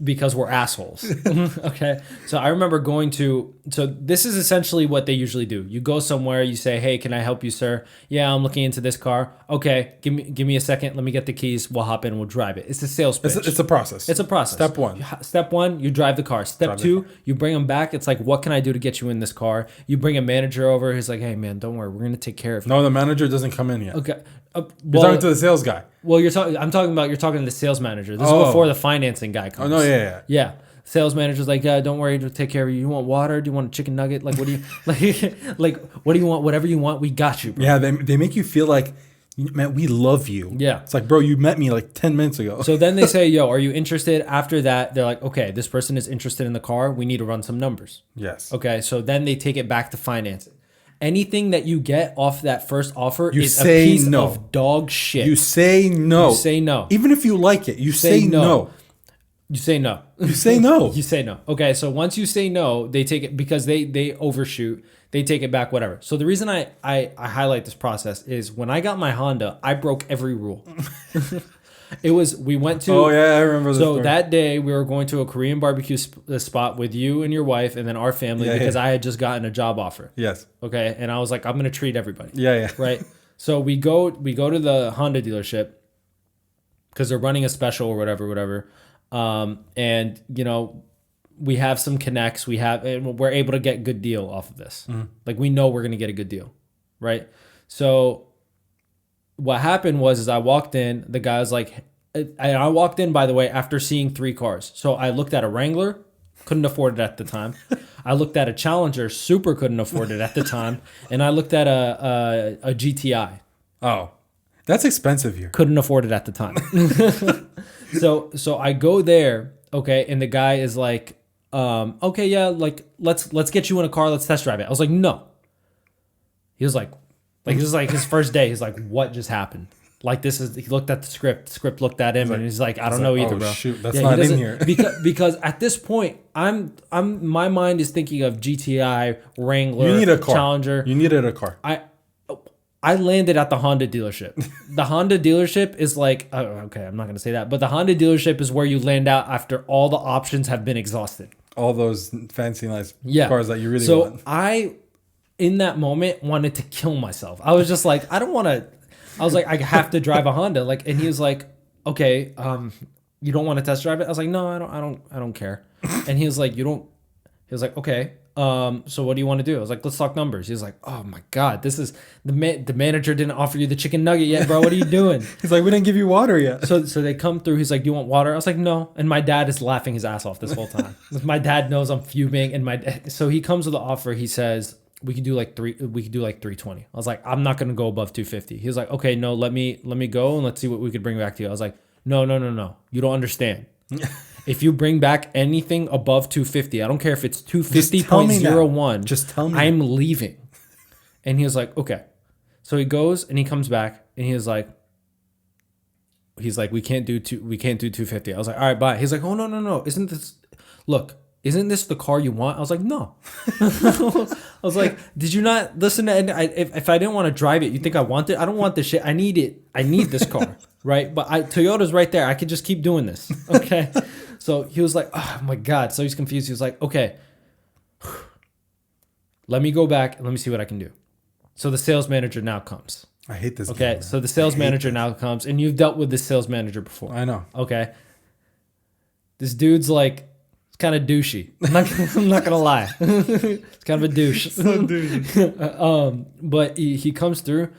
because we're assholes. Okay, so I remember going to. So this is essentially what they usually do. You go somewhere, you say, "Hey, can I help you, sir?" "Yeah, I'm looking into this car." "Okay, give me a second. Let me get the keys. We'll hop in. We'll drive it." It's a sales pitch. It's a process. It's a process. Step one. Step one, you drive the car. Step Drive the two, you bring them back. It's like, what can I do to get you in this car? You bring a manager over. He's like, hey, man, don't worry. We're going to take care of you. No, the manager doesn't come in yet. Okay. You're talking to the sales guy. Well, you're talking to the sales manager. This is Oh. before the financing guy comes. Oh, no, yeah. Yeah. Sales manager's like, don't worry, we'll take care of you. You want water? Do you want a chicken nugget? Like, what do you like? What do you want? Whatever you want, we got you, bro. Yeah, they make you feel like, man, we love you. Yeah. It's like, bro, you met me like 10 minutes ago. So then they say, yo, are you interested? After that, they're like, okay, this person is interested in the car. We need to run some numbers. Yes. Okay, so then they take it back to financing. Anything that you get off that first offer You is a say piece no. of dog shit. You say no. You say no. Even if you like it, you say no. no. You say no. You say no. You say no. Okay, so once you say no, they take it because they overshoot. They take it back, whatever. So the reason I highlight this process is when I got my Honda, I broke every rule. We went to. Oh, yeah, I remember this. So that day we were going to a Korean barbecue spot with you and your wife and then our family because I had just gotten a job offer. Yes. Okay, and I was like, I'm gonna treat everybody. Yeah. Right. So we go to the Honda dealership because they're running a special or whatever. And we have some connects. And we're able to get good deal off of this. Like we know we're gonna get a good deal, right? So what happened was I walked in. The guy was like, and I walked in, by the way, after seeing 3 cars. So I looked at a Wrangler, couldn't afford it at the time. I looked at a Challenger, super couldn't afford it at the time, and I looked at a GTI, Oh, that's expensive here. couldn't afford it at the time. So I go there, okay, and the guy is like, okay, yeah, like let's get you in a car, let's test drive it. I was like, no. He was like this is like his first day. He's like, what just happened? Like he looked at the script looked at him, and he's like, I don't know either, bro. Shoot, that's not in here. because at this point, my mind is thinking of GTI, Wrangler, You need a car. Challenger. You needed a car. I landed at the Honda dealership. The Honda dealership is like, okay, I'm not going to say that, but the Honda dealership is where you land out after all the options have been exhausted. All those fancy, nice cars that you really so want. I, in that moment, wanted to kill myself. I was just like, I don't want to, I was like, I have to drive a Honda. Like, and he was like, okay, you don't want to test drive it? I was like, no, I don't care. And he was like, okay. So what do you want to do? I was like, let's talk numbers. He was like, oh my God, this is the manager didn't offer you the chicken nugget yet, bro. What are you doing? He's like, we didn't give you water yet. So they come through. He's like, do you want water? I was like, no. And my dad is laughing his ass off this whole time. My dad knows I'm fuming. And so he comes with the offer. He says, we could do like 320. I was like, I'm not going to go above 250. He was like, okay, no, let me go and let's see what we could bring back to you. I was like, no. You don't understand. If you bring back anything above 250, I don't care if it's 250.01. Just tell me. I'm leaving. And he was like, okay. So he goes and he comes back and he's like, we can't do 250. I was like, all right, bye. He's like, oh no. Isn't this the car you want? I was like, no. I was like, did you not listen to if I didn't want to drive it, you think I want it? I don't want this shit. I need it. I need this car. Right? But Toyota's right there. I could just keep doing this. Okay. So he was like, oh my God. So he's confused. He was like, okay, let me go back and let me see what I can do. So the sales manager now comes. I hate this. Okay. Game, so the sales manager now comes, and you've dealt with this sales manager before. I know. Okay. This dude's like, it's kind of douchey. I'm not gonna lie. It's kind of a douche. So douchey. But he comes through,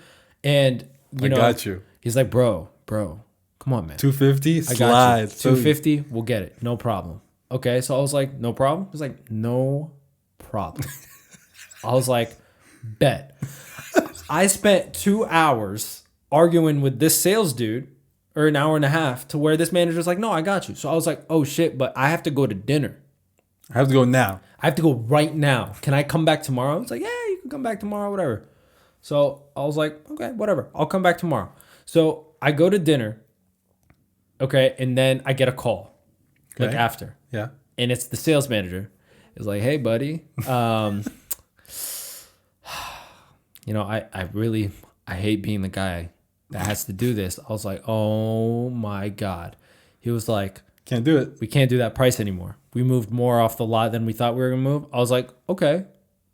and I got you. He's like, bro, come on, man. 250 I got slide. you. 250, we'll get it. No problem. Okay, so I was like, no problem? He's like, no problem. I was like, bet. I spent 2 hours arguing with this sales dude, or an hour and a half, to where this manager's like, no, I got you. So I was like, oh shit, but I have to go to dinner. I have to go now. I have to go right now. Can I come back tomorrow? It's like, yeah, you can come back tomorrow, whatever. So I was like, okay, whatever. I'll come back tomorrow. So I go to dinner. Okay. And then I get a call like after. Yeah. And it's the sales manager. It's like, hey, buddy. I hate being the guy that has to do this. I was like, oh my God. He was like, can't do it. We can't do that price anymore. We moved more off the lot than we thought we were gonna move. I was like, okay.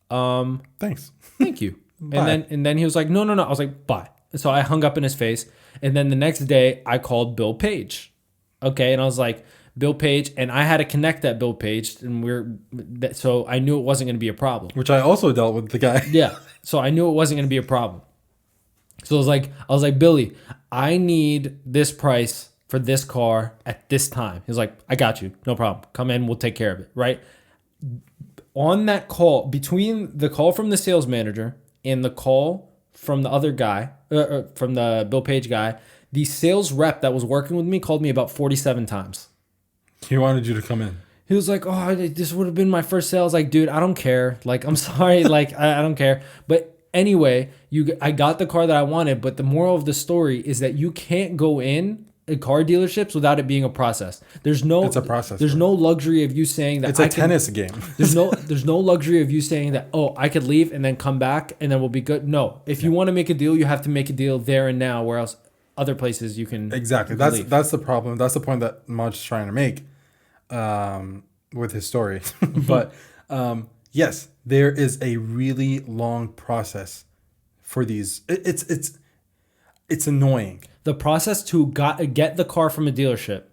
Thanks. Thank you. And then he was like, no. I was like, bye. So I hung up in his face. And then the next day I called Bill Page. Okay. And I was like, Bill Page, and I had to connect that Bill Page, and so I knew it wasn't going to be a problem. Which I also dealt with the guy. Yeah. So I knew it wasn't going to be a problem. So I was like, Billy, I need this price for this car at this time. He's like, I got you. No problem. Come in. We'll take care of it. Right. On that call, between the call from the sales manager and the call from the other guy, from the Bill Page guy, the sales rep that was working with me called me about 47 times. He wanted you to come in. He was like, oh, this would have been my first sale. I was like, dude, I don't care. Like, I'm sorry. Like, I don't care. But anyway, I got the car that I wanted. But the moral of the story is that you can't go in car dealerships without it being a process. It's a process. There's no luxury of you saying that it's a tennis game. there's no luxury of you saying that, oh, I could leave and then come back and then we'll be good. No, if you want to make a deal, you have to make a deal there and now, where else other places you can. Exactly. That's the problem. That's the point that Mud's trying to make with his story. But yes, there is a really long process for these. It's annoying. The process to get the car from a dealership,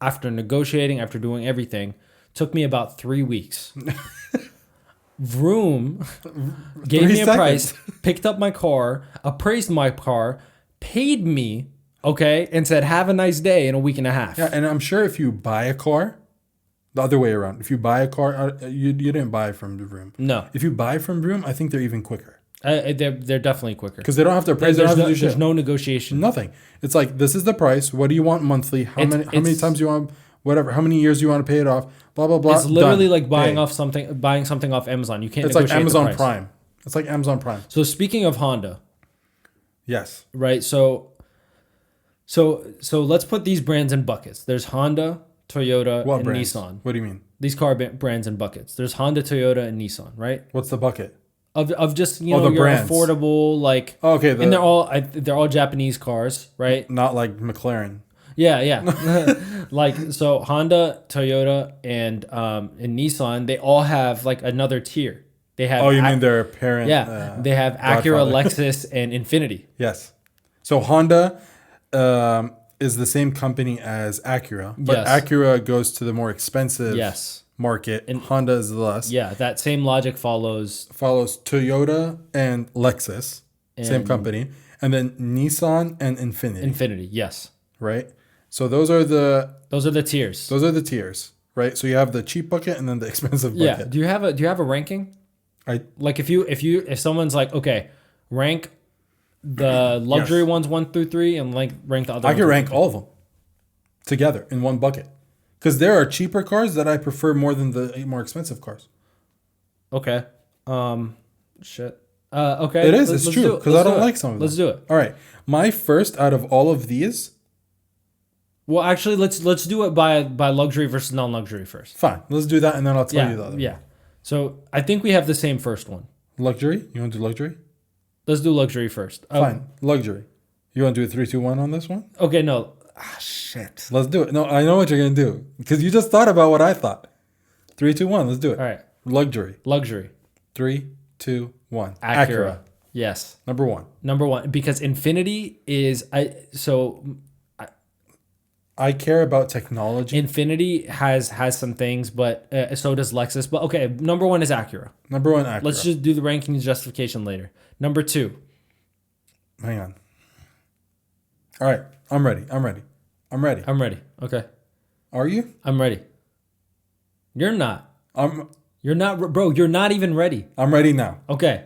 after negotiating, after doing everything, took me about 3 weeks. Vroom gave me a price, picked up my car, appraised my car, paid me, okay, and said, have a nice day in a week and a half. Yeah, and I'm sure if you buy a car, The other way around. If you buy a car, you didn't buy from the room. No, If you buy from Vroom, I think they're even quicker they're definitely quicker. because they don't have to price. They don't have to do shit. There's no negotiation. Nothing. It's like, this is the price. What do you want monthly? How many times you want? Whatever. How many years you want to pay it off? Blah blah blah. It's literally Done. like buying Pay. something off Amazon. You can't. It's like negotiate the Amazon price. Prime. It's like Amazon Prime. So speaking of Honda, Yes. right? So let's put these brands in buckets. There's Honda, Toyota, What and brands? Nissan. What do you mean? These car brands in buckets. There's Honda, Toyota, and Nissan, right? What's the bucket? Of just the your brands. affordable like. Oh, okay. And they're all Japanese cars, right? Not like McLaren. Yeah. Like so, Honda, Toyota, and Nissan, they all have like another tier. They have. Oh, you mean their parent? Yeah, they have Acura, Godfather. Lexus, and Infiniti. Yes. So Honda is the same company as Acura, but Yes. Acura goes to the more expensive Yes. market, and Honda is the less. Yeah, that same logic follows. Follows Toyota and Lexus, same And- company, and then Nissan and Infiniti, Infinity, yes. right? So those are the Tiers. tiers, right? So you have the cheap bucket and then the expensive Yeah. bucket. Do you have a ranking? I Like if someone's like, okay, rank the luxury Yes. ones 1 through 3 and like rank the other. I ones can 1 rank through all of them together in one bucket. Because there are cheaper cars that I prefer more than the more expensive cars. 3. Okay. Shit. Okay. It is. let's It's do true. it. Because I Let's don't do it. like some of them. Let's do it. All right. My first out of all of these, Well, actually, let's do it by luxury versus non-luxury first. fine. Let's do that and then I'll tell you the other. Yeah. So I think we have the same first one. Luxury? You want to do luxury? Let's do luxury first. Fine. Luxury. You want to do a 3, 2, 1 on this one? Okay. No. Shit. Let's do it. No, I know what you're going to do. Because you just thought about what I thought. 3, 2, 1. Let's do it. All right. Luxury. Luxury. 3, 2, 1. Acura. Yes. Number 1. Number 1 because Infinity is I care about technology. Infinity has some things, but so does Lexus. But okay, number 1 is Acura. Number 1, Acura. Let's just do the ranking justification later. Number 2. Hang on. All right. I'm ready. I'm ready. Okay. Are you? I'm ready. You're not. I'm Bro, you're not even ready. ready now. Okay.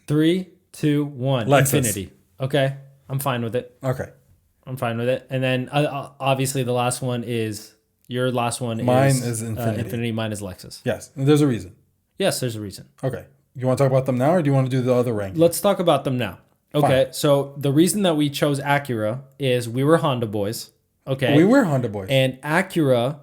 3, 2, 1. Lexus. Infinity. Okay. I'm fine with it. Okay. I'm fine with it. And then obviously the last one is your last one. Mine is Infinity. Infinity. Mine is Lexus. Yes. And there's a reason. Yes, there's a reason. Okay. You want to talk about them now or do you want to do the other ranking? Let's talk about them now. Okay. So the reason that we chose Acura is we were Honda boys. Okay. We were Honda boys. And Acura,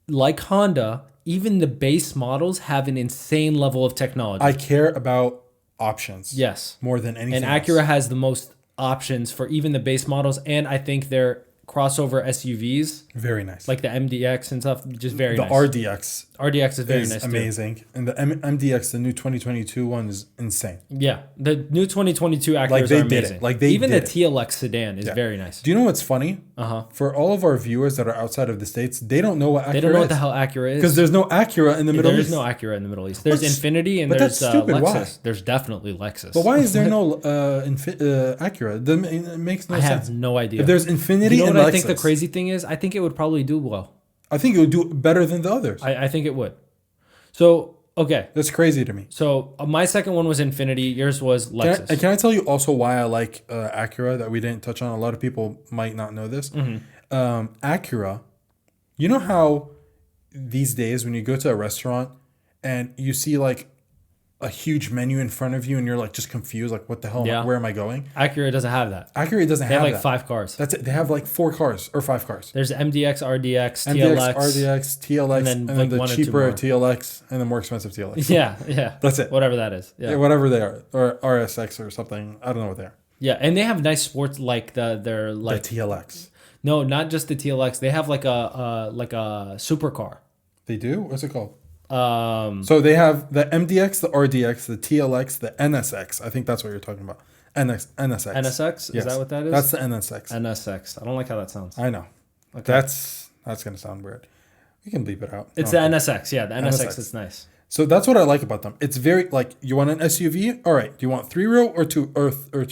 like Honda, even the base models have an insane level of technology. I care about options. Yes. More than anything. And Acura has the most options for even the base models. And I think their crossover SUVs, Very nice. like the MDX and stuff, just very the nice. RDX RDX is very is nice amazing. too. And the MDX, the new 2022 one, is insane. Yeah. The new 2022 Acuras Like they are did amazing. it. Like they even did the it. TLX sedan is very nice. Do you know what's funny? Uh-huh. For all of our viewers that are outside of the States, they don't know what Acura They don't know what is. the hell Acura is. Because there's no Acura in the Middle There's East. no Acura in the Middle East. There's But- Infinity and but there's that's stupid. Lexus. Why? There's definitely Lexus. But why is there no Acura? It makes no I sense. have no idea. If there's Infinity You know and what Lexus, I think the crazy thing is? I think it would probably do well. I think it would do better than the others. I think it would. So, okay. That's crazy to me. So, my second one was Infinity. Yours was Lexus. Can I tell you also why I like Acura that we didn't touch on? A lot of people might not know this. Acura, you know how these days when you go to a restaurant and you see like a huge menu in front of you and you're like just confused, like what the hell, Yeah. where am I going? Acura doesn't have that. Acura doesn't They have have like that. 5 cars. That's it. They have like 4 cars or 5 cars. There's MDX, RDX, MDX, TLX. RDX, TLX, and then, then, like, the 1 or 2 cheaper more. TLX and the more expensive TLX. Yeah. That's it. Whatever that is. Yeah, Yeah. whatever they are, or RSX or something. I don't know what they are. Yeah, and they have nice sports like they're The like TLX. no, not just the TLX. They have like a supercar. They do? What's it called? So they have the MDX, the RDX, the TLX, the NSX. I think that's what you're talking about. NSX. NSX? Yes. Is that what that is? That's the NSX. NSX. I don't like how that sounds. I know. Okay. That's going to sound weird. We can bleep it out. It's the NSX. Yeah, the NSX is nice. So that's what I like about them. It's very like you want an SUV. All right. Do you want 3-row or two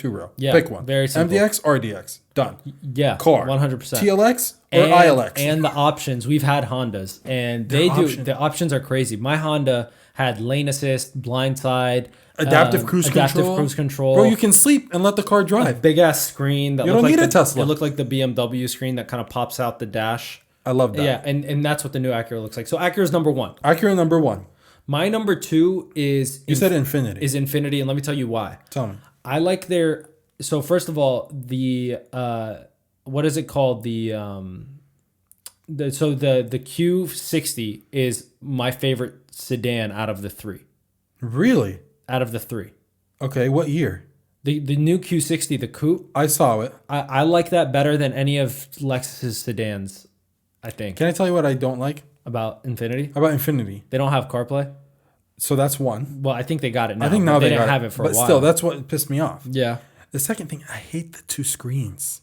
row? Yeah, Pick one. very simple. MDX, RDX. Done. Yeah, Car. 100%. TLX or and, ILX. And the options, we've had Hondas, and the options are crazy. My Honda had lane assist, blind side, adaptive cruise control. Bro, you can sleep and let the car drive. Big ass screen that you don't need a Tesla. It looked like the BMW screen that kind of pops out the dash. I love that. Yeah, and that's what the new Acura looks like. So Acura's number one. Acura number one. My number two is you said Infinity. Is Infinity, and let me tell you why. Tell me. I like their. So first of all, the what is it called? The Q60 is my favorite sedan out of the three. Really? Out of the three. Okay, what year? The new Q60, the coupe. I saw it. I like that better than any of Lexus's sedans, I think. Can I tell you what I don't like? About Infinity? About Infinity. They don't have CarPlay? So that's one. Well, I think they got it now. I think now they didn't have it for a while. But still, that's what pissed me off. Yeah. The second thing, I hate the two screens.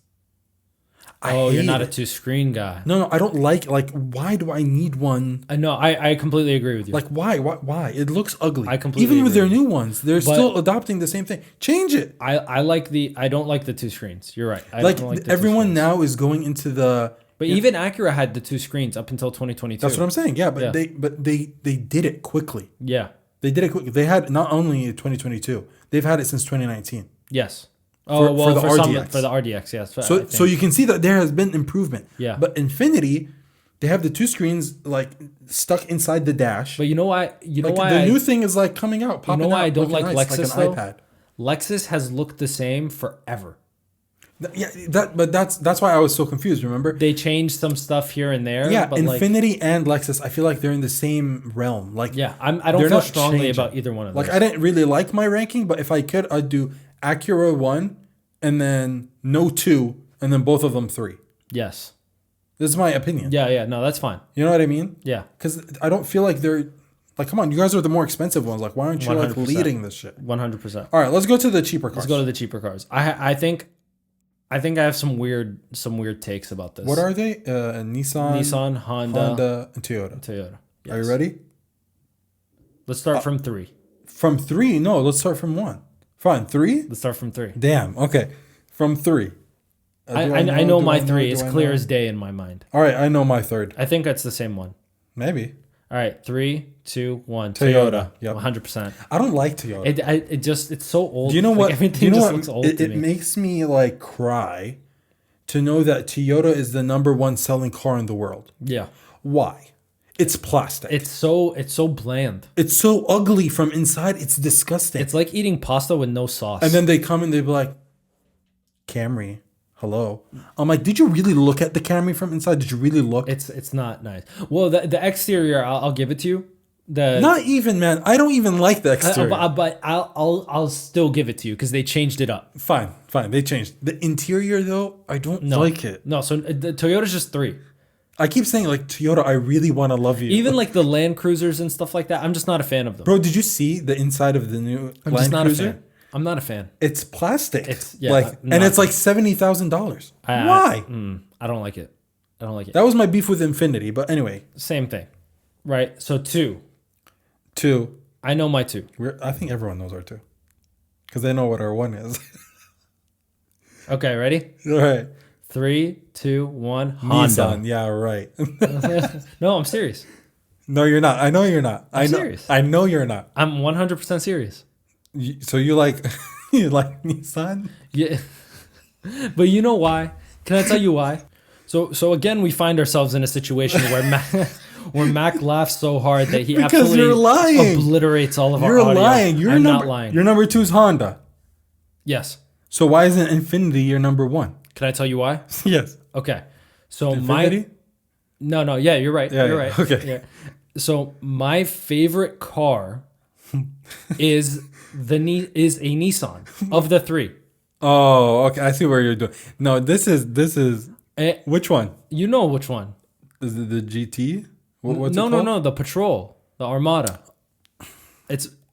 You're not a two-screen guy. No, I don't like why do I need one? No, I completely agree with you. Like, why? It looks ugly. I completely Even with agree. their new ones, they're still adopting the same thing. Change it. I don't like the two screens. You're right. I Like, don't the everyone two screens. now is going into the... But even Acura had the two screens up until 2022. That's what I'm saying. Yeah, but they did it quickly. Yeah. They did it quickly. They had not only 2022, they've had it since 2019. Yes. For the RDX. For the RDX, yes. So you can see that there has been improvement. Yeah. But Infinity, they have the two screens like stuck inside the dash. But you know why? The new thing is like coming out. Popping you know why out, I don't like nice, Lexus like an though? iPad. Lexus has looked the same forever. Yeah, that's why I was so confused. Remember, they changed some stuff here and there. Yeah, but Infinity and Lexus, I feel like they're in the same realm. Like, yeah, I don't feel strongly about either one of those. Like, I didn't really like my ranking, but if I could, I'd do Acura 1, and then no 2, and then both of them 3. Yes, this is my opinion. Yeah, no, that's fine. You know what I mean? Yeah, because I don't feel like they're like, come on, you guys are the more expensive ones. Like, why aren't you 100%. like leading this shit? 100%. All right, let's go to the cheaper cars. Let's go to the cheaper cars. I think I have some weird takes about this. What are they? Nissan, Honda, and Toyota. Yes. Are you ready? Let's start from 3. From 3? No, let's start from 1. Fine, 3? Let's start from 3. Damn. Okay, from 3. I know my 3. It's clear as day in my mind. All right, I know my third. I think that's the same one. Maybe. All right, 3, 2, 1. Toyota. Yep. 100%. I don't like Toyota. It's so old. Do you know what? Everything just looks old to me. It makes me like cry to know that Toyota is the #1 selling car in the world. Yeah. Why? It's plastic. It's so bland. It's so ugly from inside. It's disgusting. It's like eating pasta with no sauce. And then they come and they be like, Camry, hello. I'm like, did you really look at the Camry from inside? Did you really look? It's not nice. Well, the exterior, I'll give it to you. Not even, man. I don't even like the exterior. But I'll still give it to you because they changed it up. Fine. They changed the interior though. I don't like it. No, so the Toyota's just 3. I keep saying like Toyota. I really want to love you. Even like the Land Cruisers and stuff like that. I'm just not a fan of them. Bro, did you see the inside of the new Land Cruiser? I'm not a fan. It's plastic. It's and it's like $70,000. Why? I don't like it. That was my beef with Infinity, but anyway. Same thing, right? So 2. 2. I know my 2. I think everyone knows our 2, because they know what our 1 is. Okay, ready? All right. 3, 2, 1. Honda. Nissan. Yeah, right. No, I'm serious. No, you're not. I know you're not. I'm serious. I know you're not. I'm 100% serious. So you like you like Nissan? Yeah. But you know why? Can I tell you why? So again, we find ourselves in a situation where Mac laughs so hard that he absolutely obliterates all of our audio. You're not lying. Your number 2 is Honda. Yes. So why isn't Infinity your number 1? Can I tell you why? Yes. Okay. So Infinity? No, yeah, you're right. You're right. Okay. Yeah. So my favorite car is a Nissan of the 3. Oh, okay. I see where you're doing. No, this is which one? You know which one? Is it the GT? What's it called? No, the Patrol, the Armada.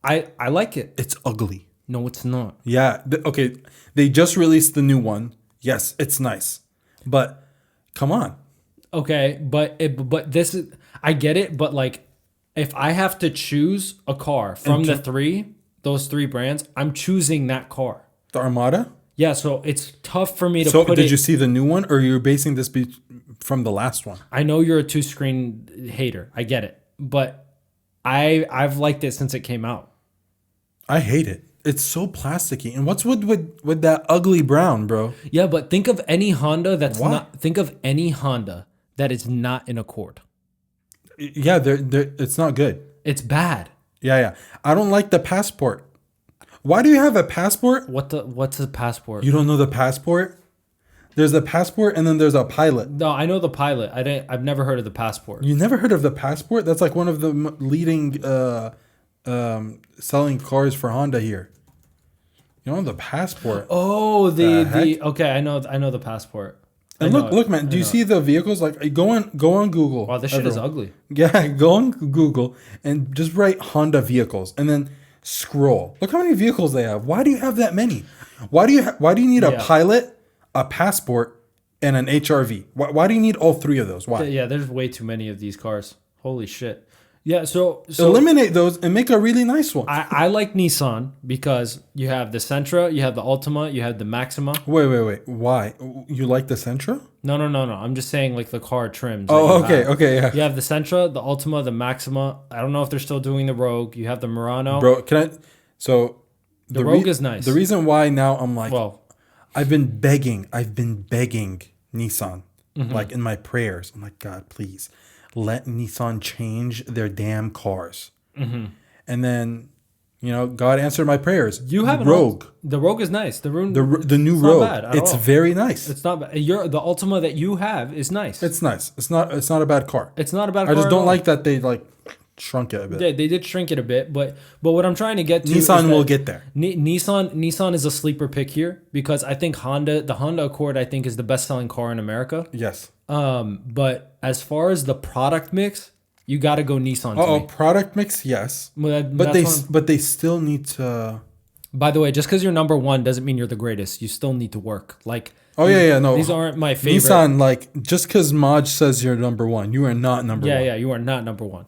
I like it. It's ugly. No, it's not. Yeah. Okay. They just released the new one. Yes, it's nice, but come on. Okay, but this is, I get it, but like If I have to choose a car from those three brands, I'm choosing that car. The Armada. Yeah, so it's tough for me to So put did it. you see the new one, or you're basing this from the last one? I know you're a two-screen hater. I get it, but I've liked it since it came out. I hate it. It's so plasticky. And what's with that ugly brown, bro? Yeah, but think of any Honda What? think of any Honda that is not an Accord. Yeah, it's not good. It's bad. Yeah. I don't like the Passport. Why do you have a Passport? What's a Passport? You don't know the Passport? There's a Passport and then there's a Pilot. No, I know the Pilot. I've never heard of the Passport. You never heard of the Passport? That's like one of the leading selling cars for Honda here. You know the Passport. Oh, heck? okay, I know the Passport. And look, man. Do you see the vehicles? Like, go on Google. Wow, this shit is ugly. Yeah, go on Google and just write Honda vehicles, and then scroll. Look how many vehicles they have. Why do you have that many? Why do you need a Pilot, a Passport, and an HRV? Why do you need all three of those? Why? Yeah, there's way too many of these cars. Holy shit. Yeah, so Eliminate those and make a really nice one. I like Nissan because you have the Sentra, you have the Altima, you have the Maxima. Wait. Why? You like the Sentra? No. I'm just saying like the car trims. Oh, okay, yeah. You have the Sentra, the Altima, the Maxima. I don't know if they're still doing the Rogue. You have the Murano. Bro, can I? So the Rogue is nice. The reason why now I'm like, well, I've been begging Nissan, like in my prayers. I'm like, God, please let Nissan change their damn cars. And then, God answered my prayers. You have Rogue. The Rogue is nice. The new Rogue. Not bad It's very nice. It's not bad. The Altima that you have is nice. It's nice. It's not a bad car. It's not a bad car. I just don't like that they like shrunk it a bit. Yeah, they did shrink it a bit, but what I'm trying to get to Nissan will get there. Nissan is a sleeper pick here because I think the Honda Accord I think is the best selling car in America. Yes. But as far as the product mix, you got to go Nissan. Product mix, yes. But they still need to. By the way, just because you're number one doesn't mean you're the greatest. You still need to work. Like. No. These aren't my favorite. Nissan, like just because Maj says you're number one, you are not number one. Yeah, you are not number one.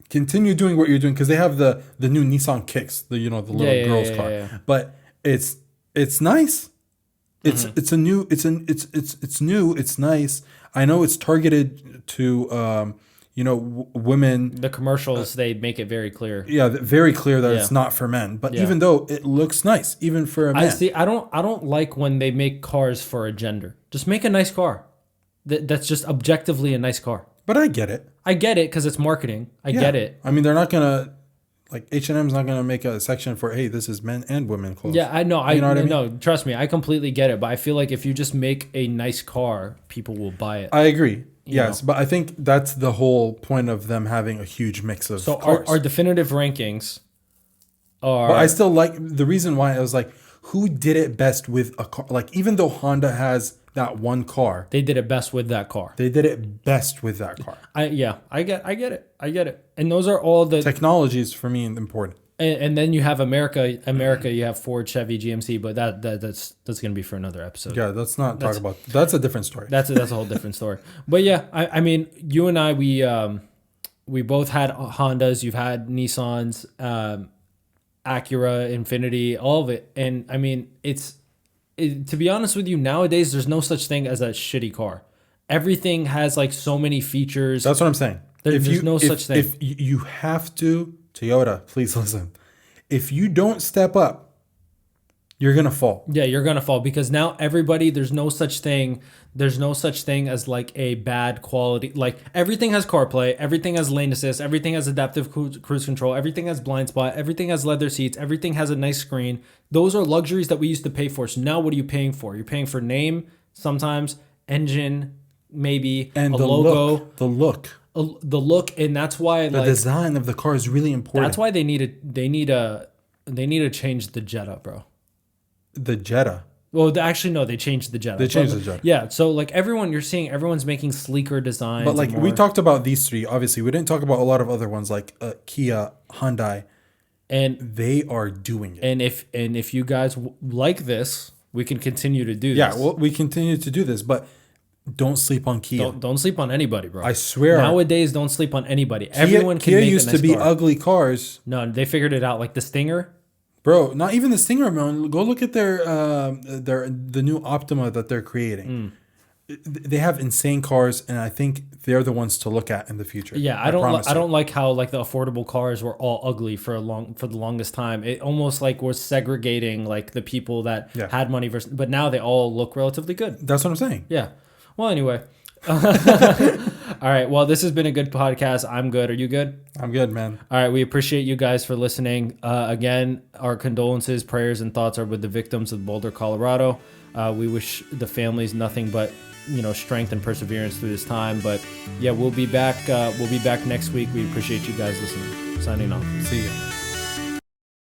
Continue doing what you're doing because they have the new Nissan Kicks, the little girl's car. Yeah. But it's nice. It's new. It's nice. I know it's targeted to women. The commercials they make it very clear. Yeah, very clear that it's not for men. But even though it looks nice, even for a man. I don't like when they make cars for a gender. Just make a nice car. That's just objectively a nice car. But I get it. I get it because it's marketing. I get it. I mean, they're not gonna like H&M's not gonna make a section for hey, this is men and women clothes. Yeah, I know. You know what I mean? No, trust me, I completely get it. But I feel like if you just make a nice car, people will buy it. I agree. Yes, but I think that's the whole point of them having a huge mix of cars. Our definitive rankings are. But I still like the reason why I was like, who did it best with a car? Like even though Honda has that one car, they did it best with that car. They did it best with that car. I get it. And those are all the technologies for me important. And then you have America. You have Ford, Chevy, GMC, but that's going to be for another episode. Yeah, let's not talk about. That's a different story. That's a whole different story. But yeah, I mean, you and I, we both had Hondas. You've had Nissans, Acura, Infinity, all of it. And I mean, to be honest with you, nowadays there's no such thing as a shitty car. Everything has like so many features. That's what I'm saying. There's no such thing. If you have to. Toyota, please listen. If you don't step up, you're gonna fall. Yeah, you're gonna fall because now everybody, there's no such thing as like a bad quality. Like everything has CarPlay, everything has lane assist, everything has adaptive cruise control, everything has blind spot, everything has leather seats, everything has a nice screen. Those are luxuries that we used to pay for. So now what are you paying for? You're paying for name, sometimes engine, maybe and a logo, the look, and that's why the design of the car is really important. That's why they need to change the Jetta, bro. The Jetta. Well, actually, no, they changed the Jetta. They changed the Jetta. Yeah, so like everyone's making sleeker designs. But like we talked about these three, obviously, we didn't talk about a lot of other ones like Kia, Hyundai, and they are doing it. And if you guys like this, we can continue to do this. Yeah, well, we continue to do this, but Don't sleep on Kia. Don't sleep on anybody, bro. I swear. Nowadays, don't sleep on anybody. Everyone can Kia make used a nice to be car. ugly cars. No, they figured it out. Like the Stinger. Bro, not even the Stinger, man. Go look at the new Optima that they're creating. They have insane cars, and I think they're the ones to look at in the future. Yeah, I don't like how like the affordable cars were all ugly for the longest time. It almost like was segregating like the people that had money versus, but now they all look relatively good. That's what I'm saying. Yeah. Well, anyway. All right. Well, this has been a good podcast. I'm good. Are you good? I'm good, man. All right. We appreciate you guys for listening. Again, our condolences, prayers, and thoughts are with the victims of Boulder, Colorado. We wish the families nothing but strength and perseverance through this time. But yeah, we'll be back. We'll be back next week. We appreciate you guys listening. Signing off. See ya.